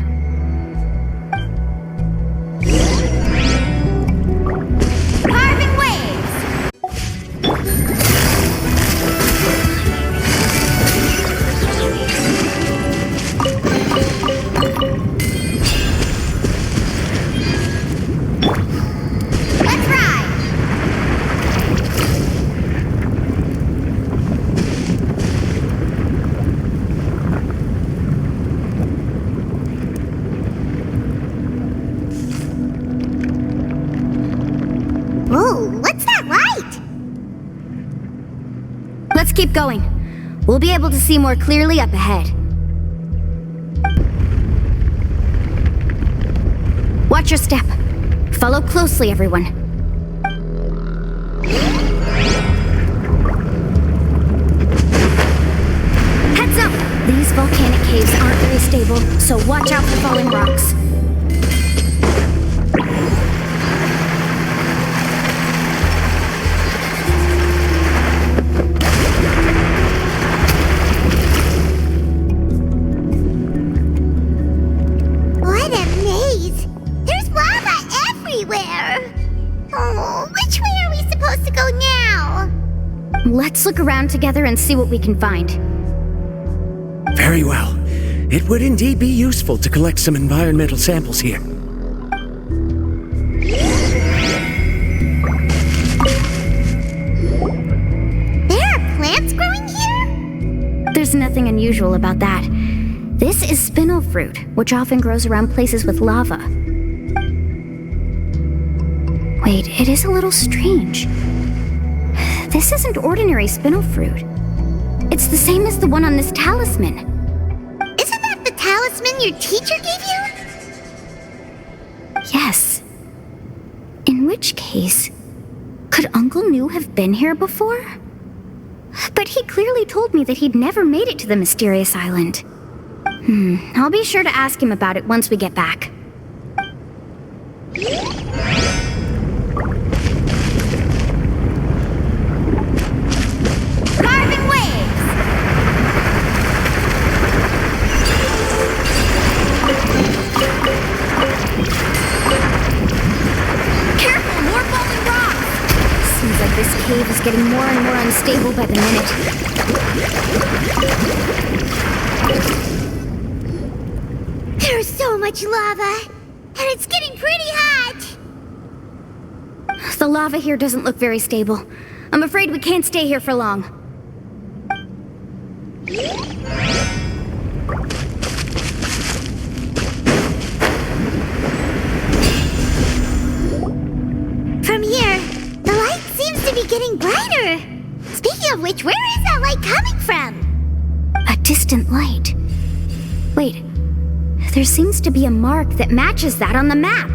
Carving waves! Let's ride! Whoa, what's that light? Let's keep going. We'll be able to see more clearly up ahead. Watch your step. Follow closely, everyone. Heads up! These volcanic caves aren't very stable, so watch out for falling rocks. What a maze! There's lava everywhere! Oh, which way are we supposed to go now? Let's look around together and see what we can find. Very well. It would indeed be useful to collect some environmental samples here. There are plants growing here? There's nothing unusual about that. This is spinel fruit, which often grows around places with lava. Wait, it is a little strange. This isn't ordinary spinel fruit. It's the same as the one on this talisman. Isn't that the talisman your teacher gave you? Yes. In which case, could Uncle New have been here before? But he clearly told me that he'd never made it to the mysterious island. I'll be sure to ask him about it once we get back. Carving waves! Careful, more falling rocks! Seems like this cave is getting more and more unstable by the minute. There's so much lava, and it's getting pretty hot. The lava here doesn't look very stable. I'm afraid we can't stay here for long. From here, the light seems to be getting brighter. Speaking of which, where is that light coming from? A distant light. Wait, there seems to be a mark that matches that on the map.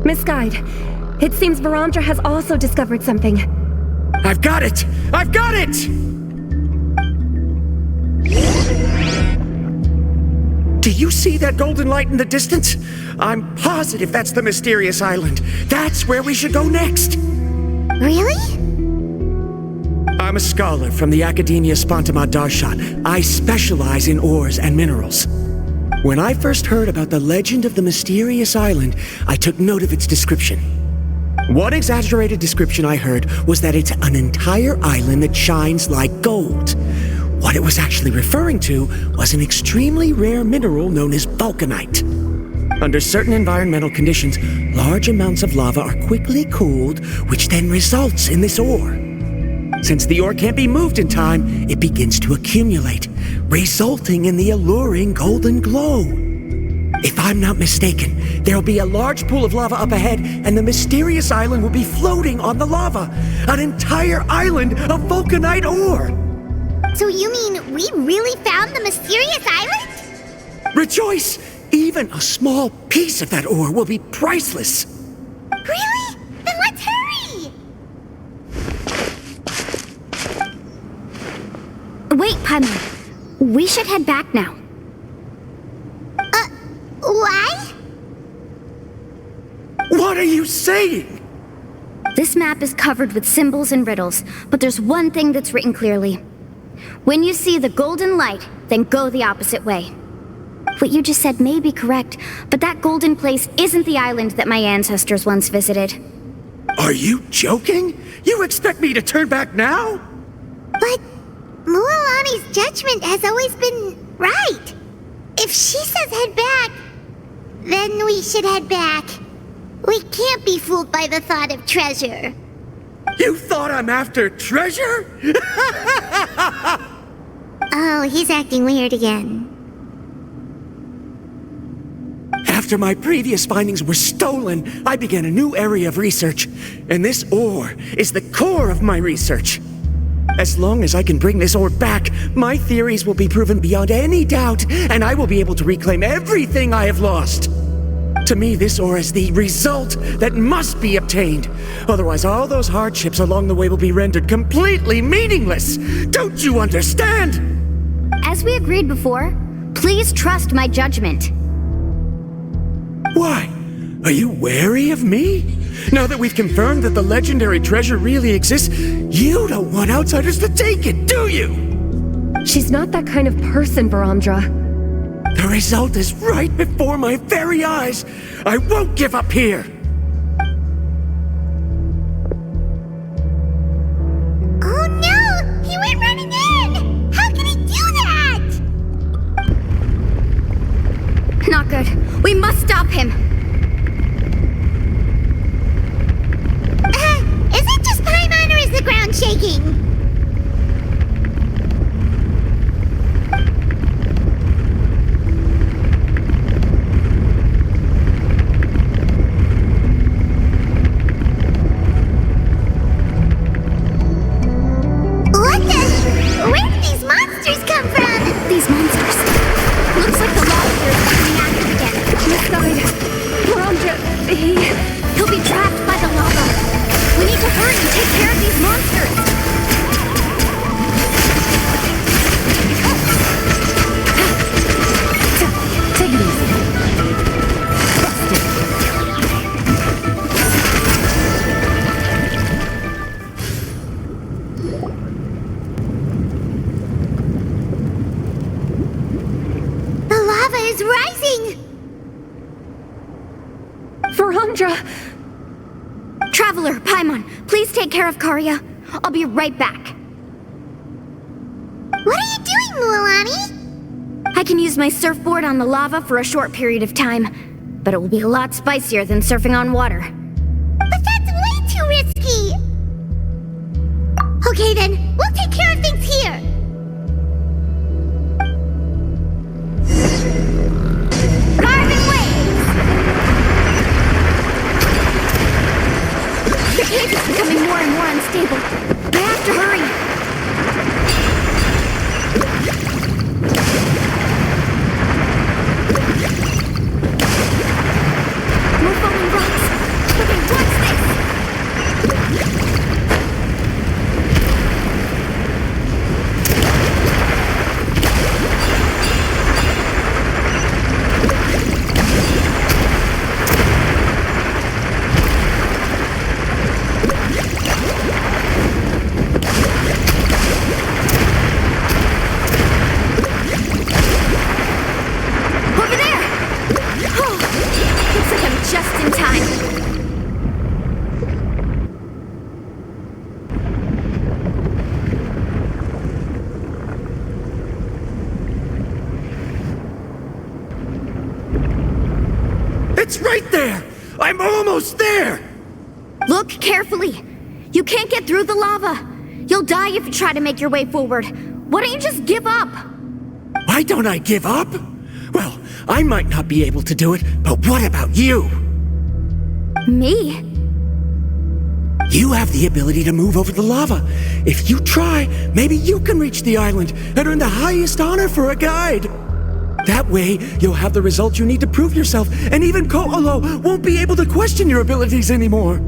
Miss Guide, it seems Varandra has also discovered something. I've got it! I've got it! Do you see that golden light in the distance? I'm positive that's the mysterious island. That's where we should go next. Really? I'm a scholar from the Academia Spontima Darshat. I specialize in ores and minerals. When I first heard about the legend of the mysterious island, I took note of its description. One exaggerated description I heard was that it's an entire island that shines like gold. What it was actually referring to was an extremely rare mineral known as vulcanite. Under certain environmental conditions, large amounts of lava are quickly cooled, which then results in this ore. Since the ore can't be moved in time, it begins to accumulate, resulting in the alluring golden glow. If I'm not mistaken, there'll be a large pool of lava up ahead, and the mysterious island will be floating on the lava. An entire island of vulcanite ore! So you mean we really found the mysterious island? Rejoice! Even a small piece of that ore will be priceless. Really? Then let's hurry! Wait, Paimon. We should head back now. Why? What are you saying? This map is covered with symbols and riddles, but there's one thing that's written clearly. When you see the golden light, then go the opposite way. What you just said may be correct, but that golden place isn't the island that my ancestors once visited. Are you joking? You expect me to turn back now? But Mualani's judgment has always been right. If she says head back, then we should head back. We can't be fooled by the thought of treasure. You thought I'm after treasure? Oh, he's acting weird again. After my previous findings were stolen, I began a new area of research, and this ore is the core of my research. As long as I can bring this ore back, my theories will be proven beyond any doubt, and I will be able to reclaim everything I have lost. To me, this ore is the result that must be obtained. Otherwise, all those hardships along the way will be rendered completely meaningless. Don't you understand? As we agreed before, please trust my judgment. Why? Are you wary of me? Now that we've confirmed that the legendary treasure really exists, you don't want outsiders to take it, do you? She's not that kind of person, Varamdra. The result is right before my very eyes. I won't give up here. Oh no! He went running in! How can he do that? Not good. We must stop him. Is it just Paimon or is the ground shaking? What the? Where did these monsters come from? These monsters. Looks like the lava here is coming active again. This side. Varamdra, He'll be trapped by the lava. We need to hurry and take care of these monsters. Take it easy. The lava is rising! Varamdra! Traveler, Paimon, please take care of Karya. I'll be right back. What are you doing, Mualani? I can use my surfboard on the lava for a short period of time, but it will be a lot spicier than surfing on water. But that's way too risky! Okay then, we'll take care of things here! Carving waves! The cave is becoming more and more unstable. I have to hurry. More falling rocks. It's right there! I'm almost there! Look carefully. You can't get through the lava. You'll die if you try to make your way forward. Why don't you just give up? Why don't I give up? Well, I might not be able to do it, but what about you? Me? You have the ability to move over the lava. If you try, maybe you can reach the island and earn the highest honor for a guide. That way, you'll have the result you need to prove yourself, and even Ko'olo won't be able to question your abilities anymore.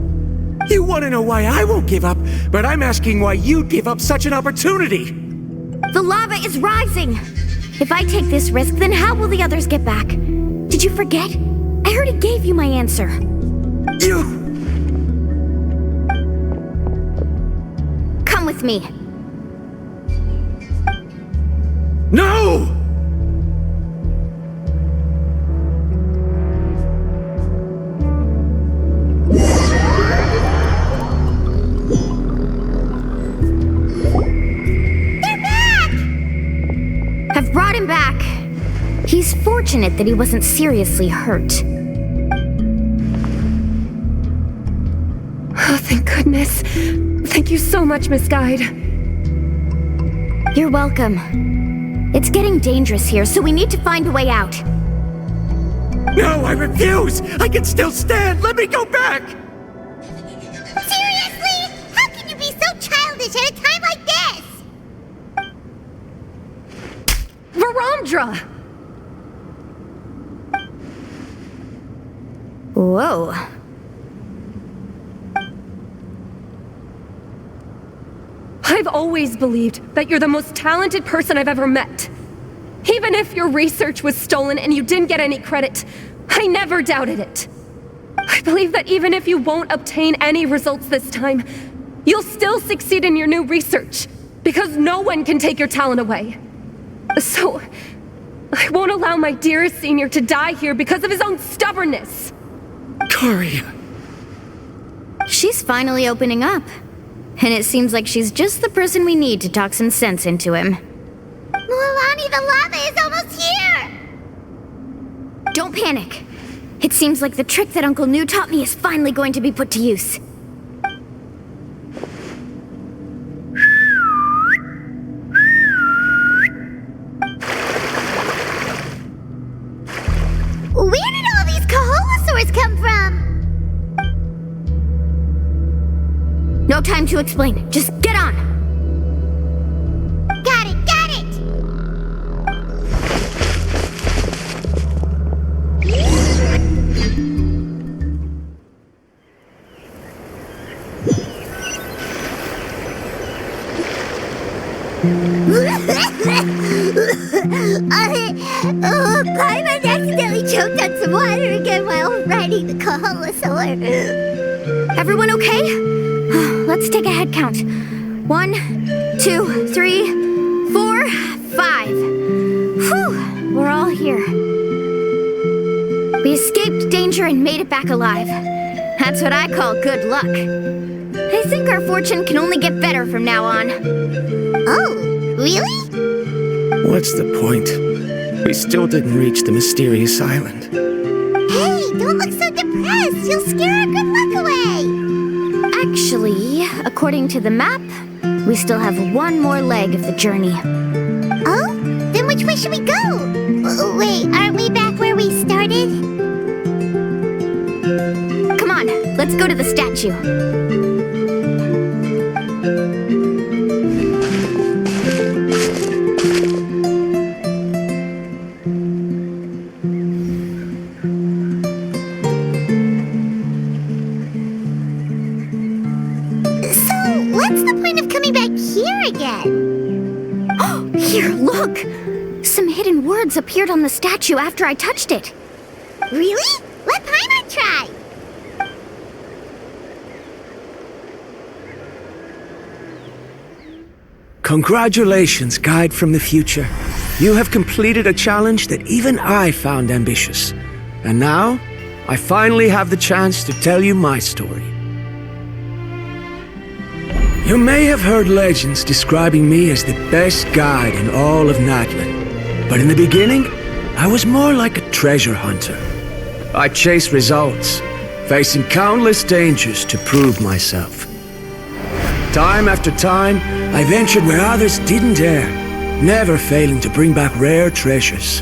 You want to know why I won't give up, but I'm asking why you'd give up such an opportunity. The lava is rising. If I take this risk, then how will the others get back? Did you forget? I already gave you my answer. Come with me. No! I've brought him back. He's fortunate that he wasn't seriously hurt. Oh, thank goodness. Thank you so much, Miss Guide. You're welcome. It's getting dangerous here, so we need to find a way out. No, I refuse! I can still stand! Let me go back! Seriously? How can you be so childish at a time like this? Varamdra! Whoa. I've always believed that you're the most talented person I've ever met. Even if your research was stolen and you didn't get any credit, I never doubted it. I believe that even if you won't obtain any results this time, you'll still succeed in your new research, because no one can take your talent away. So, I won't allow my dearest senior to die here because of his own stubbornness. Kari. She's finally opening up. And it seems like she's just the person we need to talk some sense into him. Mualani, the lava is almost here! Don't panic. It seems like the trick that Uncle New taught me is finally going to be put to use. Where did all these Koholosaurs come from? No time to explain. Just get on. Got it, got it! Paimon accidentally choked on some water again while riding the Koholosaur. Everyone okay? Let's take a head count. 1, 2, 3, 4, 5. Whew, we're all here. We escaped danger and made it back alive. That's what I call good luck. I think our fortune can only get better from now on. Oh, really? What's the point? We still didn't reach the mysterious island. Hey, don't look so depressed. You'll scare our good luck away. Actually, according to the map, we still have one more leg of the journey. Oh? Then which way should we go? Wait, aren't we back where we started? Come on, let's go to the statue. What's the point of coming back here again? Oh, here, look! Some hidden words appeared on the statue after I touched it. Really? Let Paimon try! Congratulations, Guide from the Future. You have completed a challenge that even I found ambitious. And now, I finally have the chance to tell you my story. You may have heard legends describing me as the best guide in all of Natlan. But in the beginning, I was more like a treasure hunter. I chased results, facing countless dangers to prove myself. Time after time, I ventured where others didn't dare, never failing to bring back rare treasures.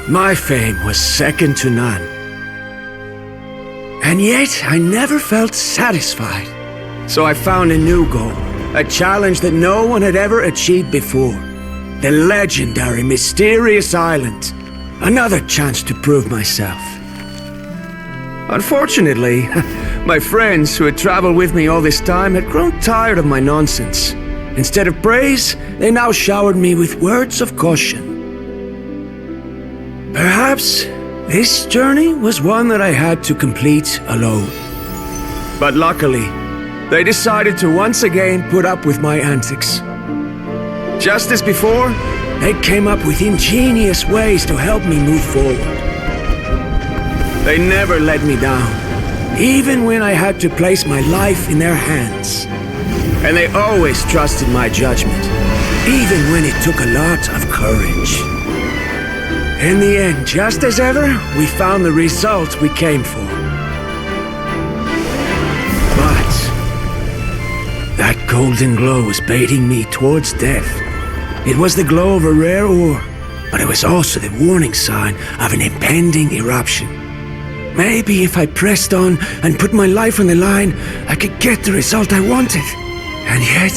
My fame was second to none. And yet, I never felt satisfied. So I found a new goal, a challenge that no one had ever achieved before. The legendary Mysterious Island. Another chance to prove myself. Unfortunately, my friends who had traveled with me all this time had grown tired of my nonsense. Instead of praise, they now showered me with words of caution. Perhaps this journey was one that I had to complete alone. But luckily, they decided to once again put up with my antics. Just as before, they came up with ingenious ways to help me move forward. They never let me down, even when I had to place my life in their hands. And they always trusted my judgment, even when it took a lot of courage. In the end, just as ever, we found the result we came for. But that golden glow was baiting me towards death. It was the glow of a rare ore, but it was also the warning sign of an impending eruption. Maybe if I pressed on and put my life on the line, I could get the result I wanted. And yet,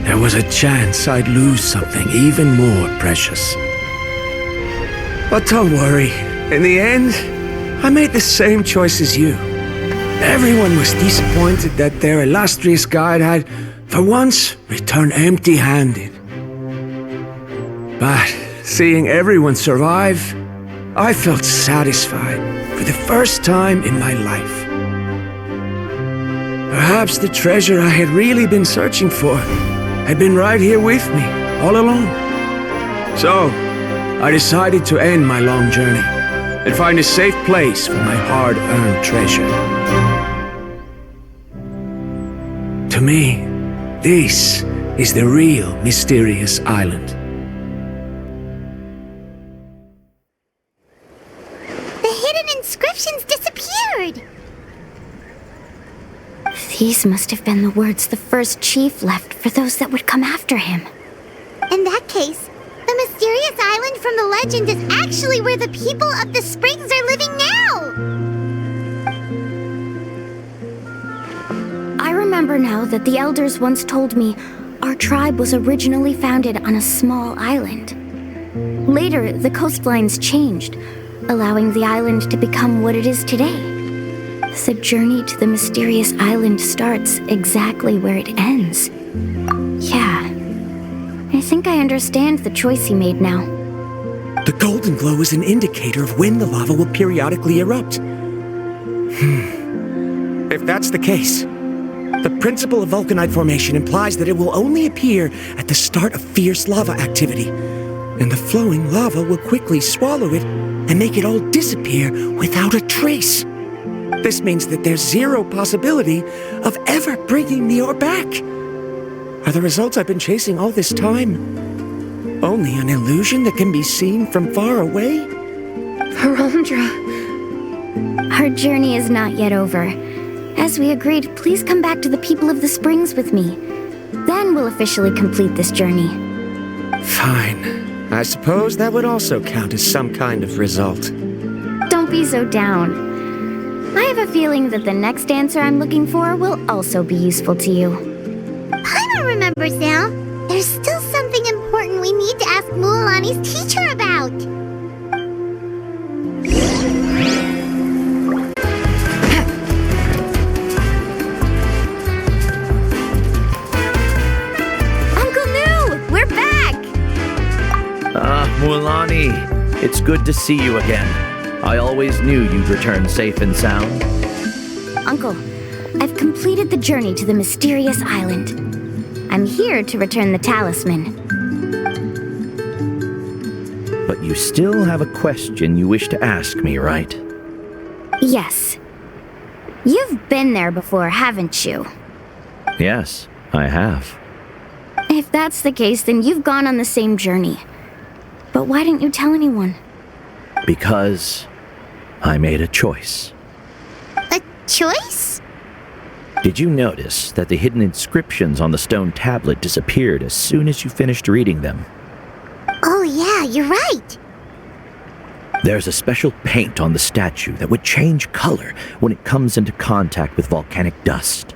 there was a chance I'd lose something even more precious. But don't worry, in the end, I made the same choice as you. Everyone was disappointed that their illustrious guide had, for once, returned empty-handed. But seeing everyone survive, I felt satisfied for the first time in my life. Perhaps the treasure I had really been searching for had been right here with me, all along. So, I decided to end my long journey and find a safe place for my hard-earned treasure. To me, this is the real Mysterious Island. The hidden inscriptions disappeared! These must have been the words the first chief left for those that would come after him. In that case, the mysterious island from the legend is actually where the people of the springs are living now! I remember now that the elders once told me our tribe was originally founded on a small island. Later, the coastlines changed, allowing the island to become what it is today. The journey to the mysterious island starts exactly where it ends. Yeah, I think I understand the choice he made now. The golden glow is an indicator of when the lava will periodically erupt. If that's the case, the principle of vulcanite formation implies that it will only appear at the start of fierce lava activity, and the flowing lava will quickly swallow it and make it all disappear without a trace. This means that there's zero possibility of ever bringing the ore back. Are the results I've been chasing all this time only an illusion that can be seen from far away? Harondra. Our journey is not yet over. As we agreed, please come back to the people of the springs with me. Then we'll officially complete this journey. Fine. I suppose that would also count as some kind of result. Don't be so down. I have a feeling that the next answer I'm looking for will also be useful to you. Paimon remembers now. There's still something important we need to ask Mualani's teacher about. Uncle New, we're back! Mualani, it's good to see you again. I always knew you'd return safe and sound. Uncle, I've completed the journey to the mysterious island. I'm here to return the talisman. But you still have a question you wish to ask me, right? Yes. You've been there before, haven't you? Yes, I have. If that's the case, then you've gone on the same journey. But why didn't you tell anyone? Because I made a choice. A choice? Did you notice that the hidden inscriptions on the stone tablet disappeared as soon as you finished reading them? Oh yeah, you're right. There's a special paint on the statue that would change color when it comes into contact with volcanic dust.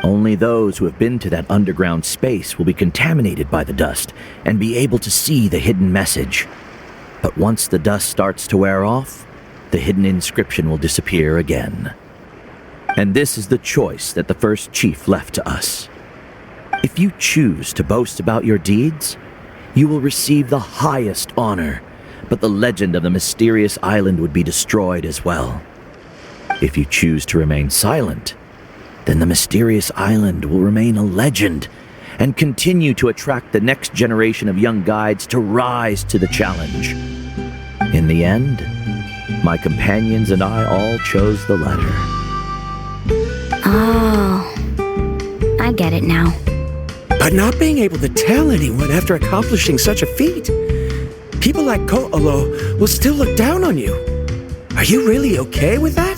Only those who have been to that underground space will be contaminated by the dust and be able to see the hidden message. But once the dust starts to wear off, the hidden inscription will disappear again. And this is the choice that the first chief left to us. If you choose to boast about your deeds, you will receive the highest honor, but the legend of the mysterious island would be destroyed as well. If you choose to remain silent, then the mysterious island will remain a legend and continue to attract the next generation of young guides to rise to the challenge. In the end, my companions and I all chose the latter. Oh, I get it now. But not being able to tell anyone after accomplishing such a feat, people like Ko'olo will still look down on you. Are you really okay with that?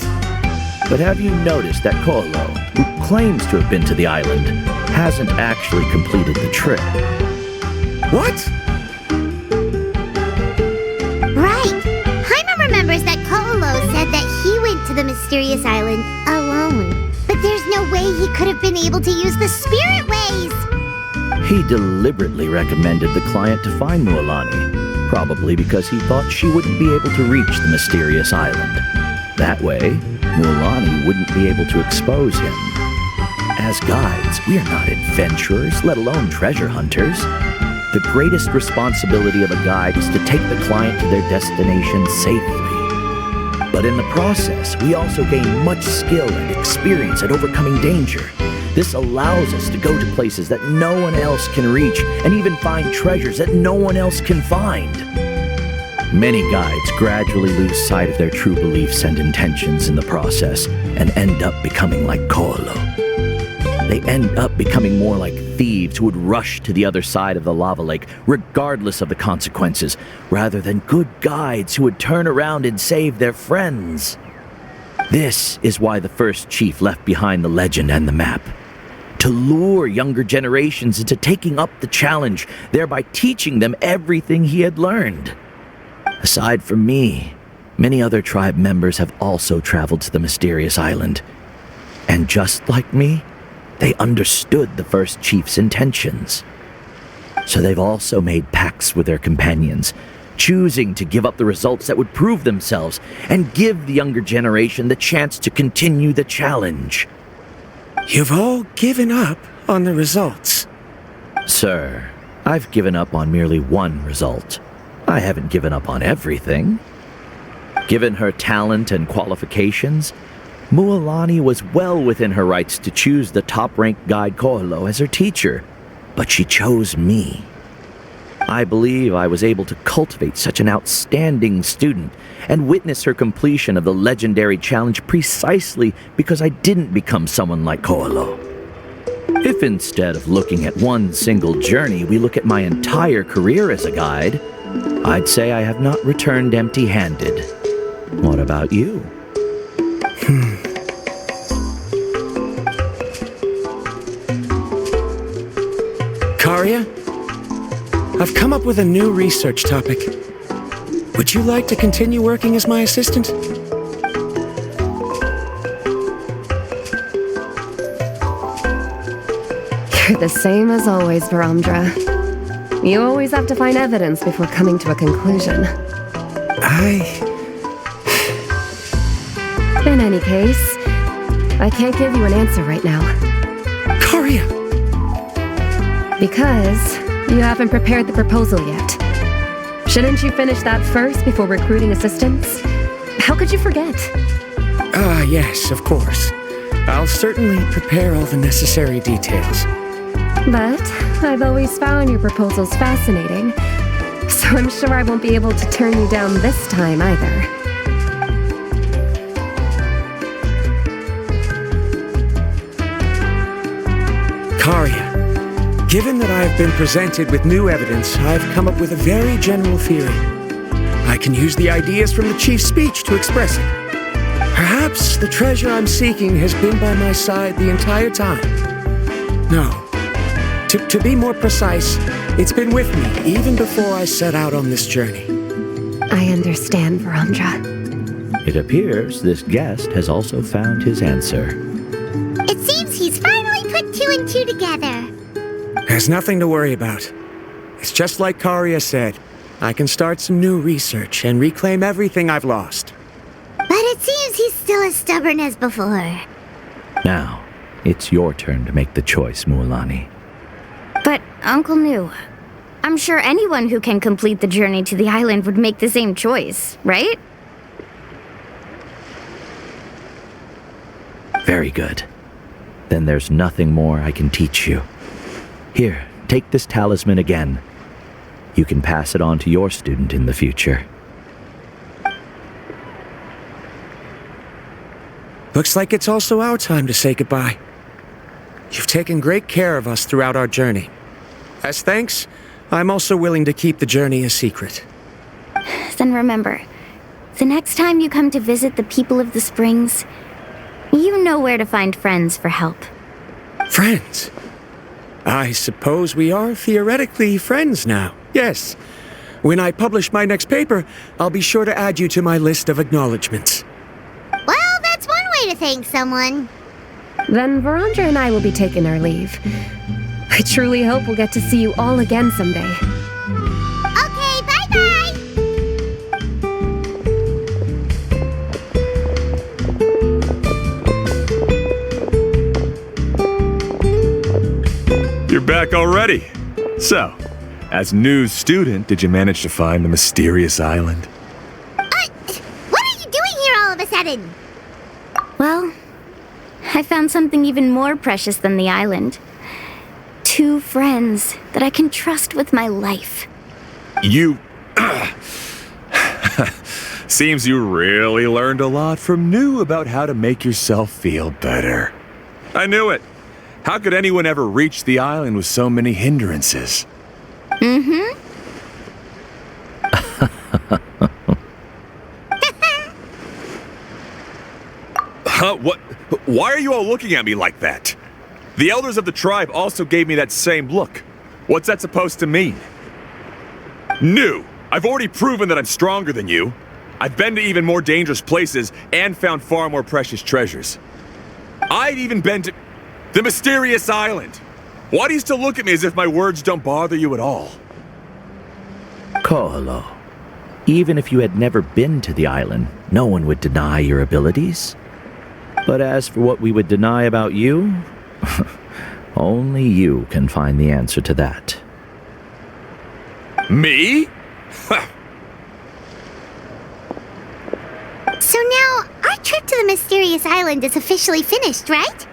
But have you noticed that Ko'olo, who claims to have been to the island, hasn't actually completed the trip? What? Right. Paimon remembers that Ko'olo said that he went to the mysterious island alone. But there's no way he could have been able to use the spirit ways. He deliberately recommended the client to find Mualani, probably because he thought she wouldn't be able to reach the mysterious island. That way, Mualani wouldn't be able to expose him. As guides, we are not adventurers, let alone treasure hunters. The greatest responsibility of a guide is to take the client to their destination safely. But in the process, we also gain much skill and experience at overcoming danger. This allows us to go to places that no one else can reach, and even find treasures that no one else can find. Many guides gradually lose sight of their true beliefs and intentions in the process, and end up becoming like Ko'olo. They end up becoming more like thieves who would rush to the other side of the lava lake, regardless of the consequences, rather than good guides who would turn around and save their friends. This is why the first chief left behind the legend and the map. To lure younger generations into taking up the challenge, thereby teaching them everything he had learned. Aside from me, many other tribe members have also traveled to the mysterious island. And just like me, they understood the first chief's intentions. So they've also made pacts with their companions, choosing to give up the results that would prove themselves and give the younger generation the chance to continue the challenge. You've all given up on the results. Sir, I've given up on merely one result. I haven't given up on everything. Given her talent and qualifications, Mualani was well within her rights to choose the top-ranked guide Ko'olo as her teacher, but she chose me. I believe I was able to cultivate such an outstanding student and witness her completion of the legendary challenge precisely because I didn't become someone like Ko'olo. If instead of looking at one single journey, we look at my entire career as a guide, I'd say I have not returned empty-handed. What about you? Karia, I've come up with a new research topic. Would you like to continue working as my assistant? You're the same as always, Varamdra. You always have to find evidence before coming to a conclusion. In any case, I can't give you an answer right now. Karia! Because you haven't prepared the proposal yet. Shouldn't you finish that first before recruiting assistants? How could you forget? Yes, of course. I'll certainly prepare all the necessary details. But I've always found your proposals fascinating, so I'm sure I won't be able to turn you down this time either. Karia, given that I have been presented with new evidence, I've come up with a very general theory. I can use the ideas from the chief's speech to express it. Perhaps the treasure I'm seeking has been by my side the entire time. No. To be more precise, it's been with me even before I set out on this journey. I understand, Verandra. It appears this guest has also found his answer. It seems he's finally put two and two together. There's nothing to worry about. It's just like Karia said. I can start some new research and reclaim everything I've lost. But it seems he's still as stubborn as before. Now, it's your turn to make the choice, Mualani. But, Uncle Nu, I'm sure anyone who can complete the journey to the island would make the same choice, right? Very good. Then there's nothing more I can teach you. Here, take this talisman again. You can pass it on to your student in the future. Looks like it's also our time to say goodbye. You've taken great care of us throughout our journey. As thanks, I'm also willing to keep the journey a secret. Then remember, the next time you come to visit the people of the Springs, you know where to find friends for help. Friends? I suppose we are theoretically friends now, yes. When I publish my next paper, I'll be sure to add you to my list of acknowledgements. Well, that's one way to thank someone. Then Verandra and I will be taking our leave. I truly hope we'll get to see you all again someday. Okay, bye-bye! You're back already. So, as new student, did you manage to find the mysterious island? What are you doing here all of a sudden? Well, I found something even more precious than the island. 2 friends that I can trust with my life. You... Seems you really learned a lot from New about how to make yourself feel better. I knew it. How could anyone ever reach the island with so many hindrances? Mm-hmm. Huh? What? Why are you all looking at me like that? The elders of the tribe also gave me that same look. What's that supposed to mean? New! I've already proven that I'm stronger than you. I've been to even more dangerous places and found far more precious treasures. I've even been to the mysterious island. Why do you still look at me as if my words don't bother you at all? Koholo, even if you had never been to the island, no one would deny your abilities. But as for what we would deny about you, only you can find the answer to that. Me? So now, our trip to the mysterious island is officially finished, right?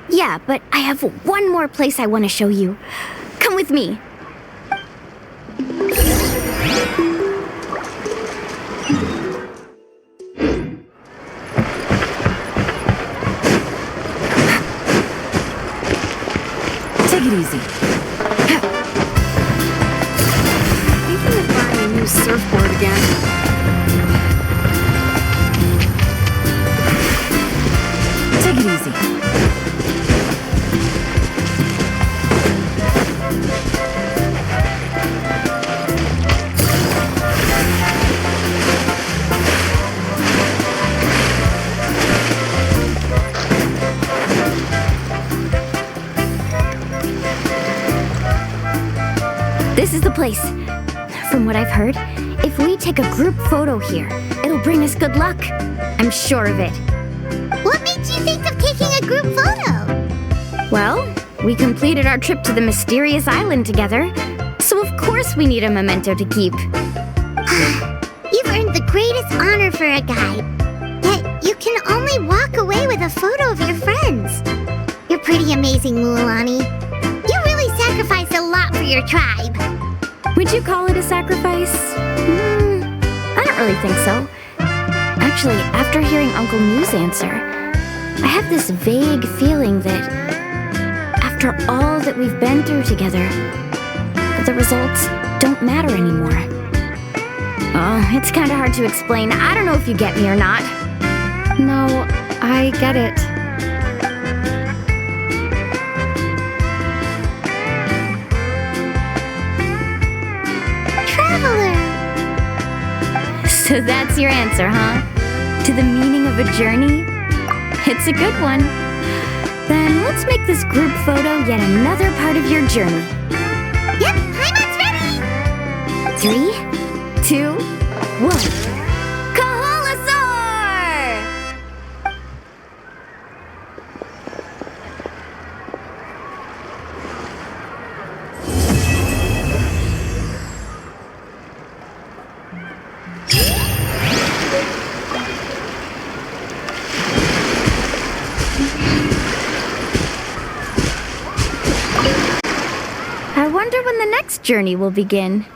Yeah, but I have one more place I want to show you. Come with me. Take it easy. Thinking of buying a new surfboard again. Take it easy. This is the place. From what I've heard, if we take a group photo here, it'll bring us good luck. I'm sure of it. What made you think of taking a group photo? Well, we completed our trip to the mysterious island together, so of course we need a memento to keep. You've earned the greatest honor for a guide. Yet, you can only walk away with a photo of your friends. You're pretty amazing, Mualani. You really sacrificed a lot for your tribe. Would you call it a sacrifice? I don't really think so. Actually, after hearing Uncle New's answer, I have this vague feeling that after all that we've been through together, the results don't matter anymore. It's kinda hard to explain. I don't know if you get me or not. No, I get it. Traveler! So that's your answer, huh? To the meaning of a journey? It's a good one. Then let's make this group photo yet another part of your journey. Yep, Paimon's ready! 3, 2, 1. Kaholasaur! I wonder when the next journey will begin.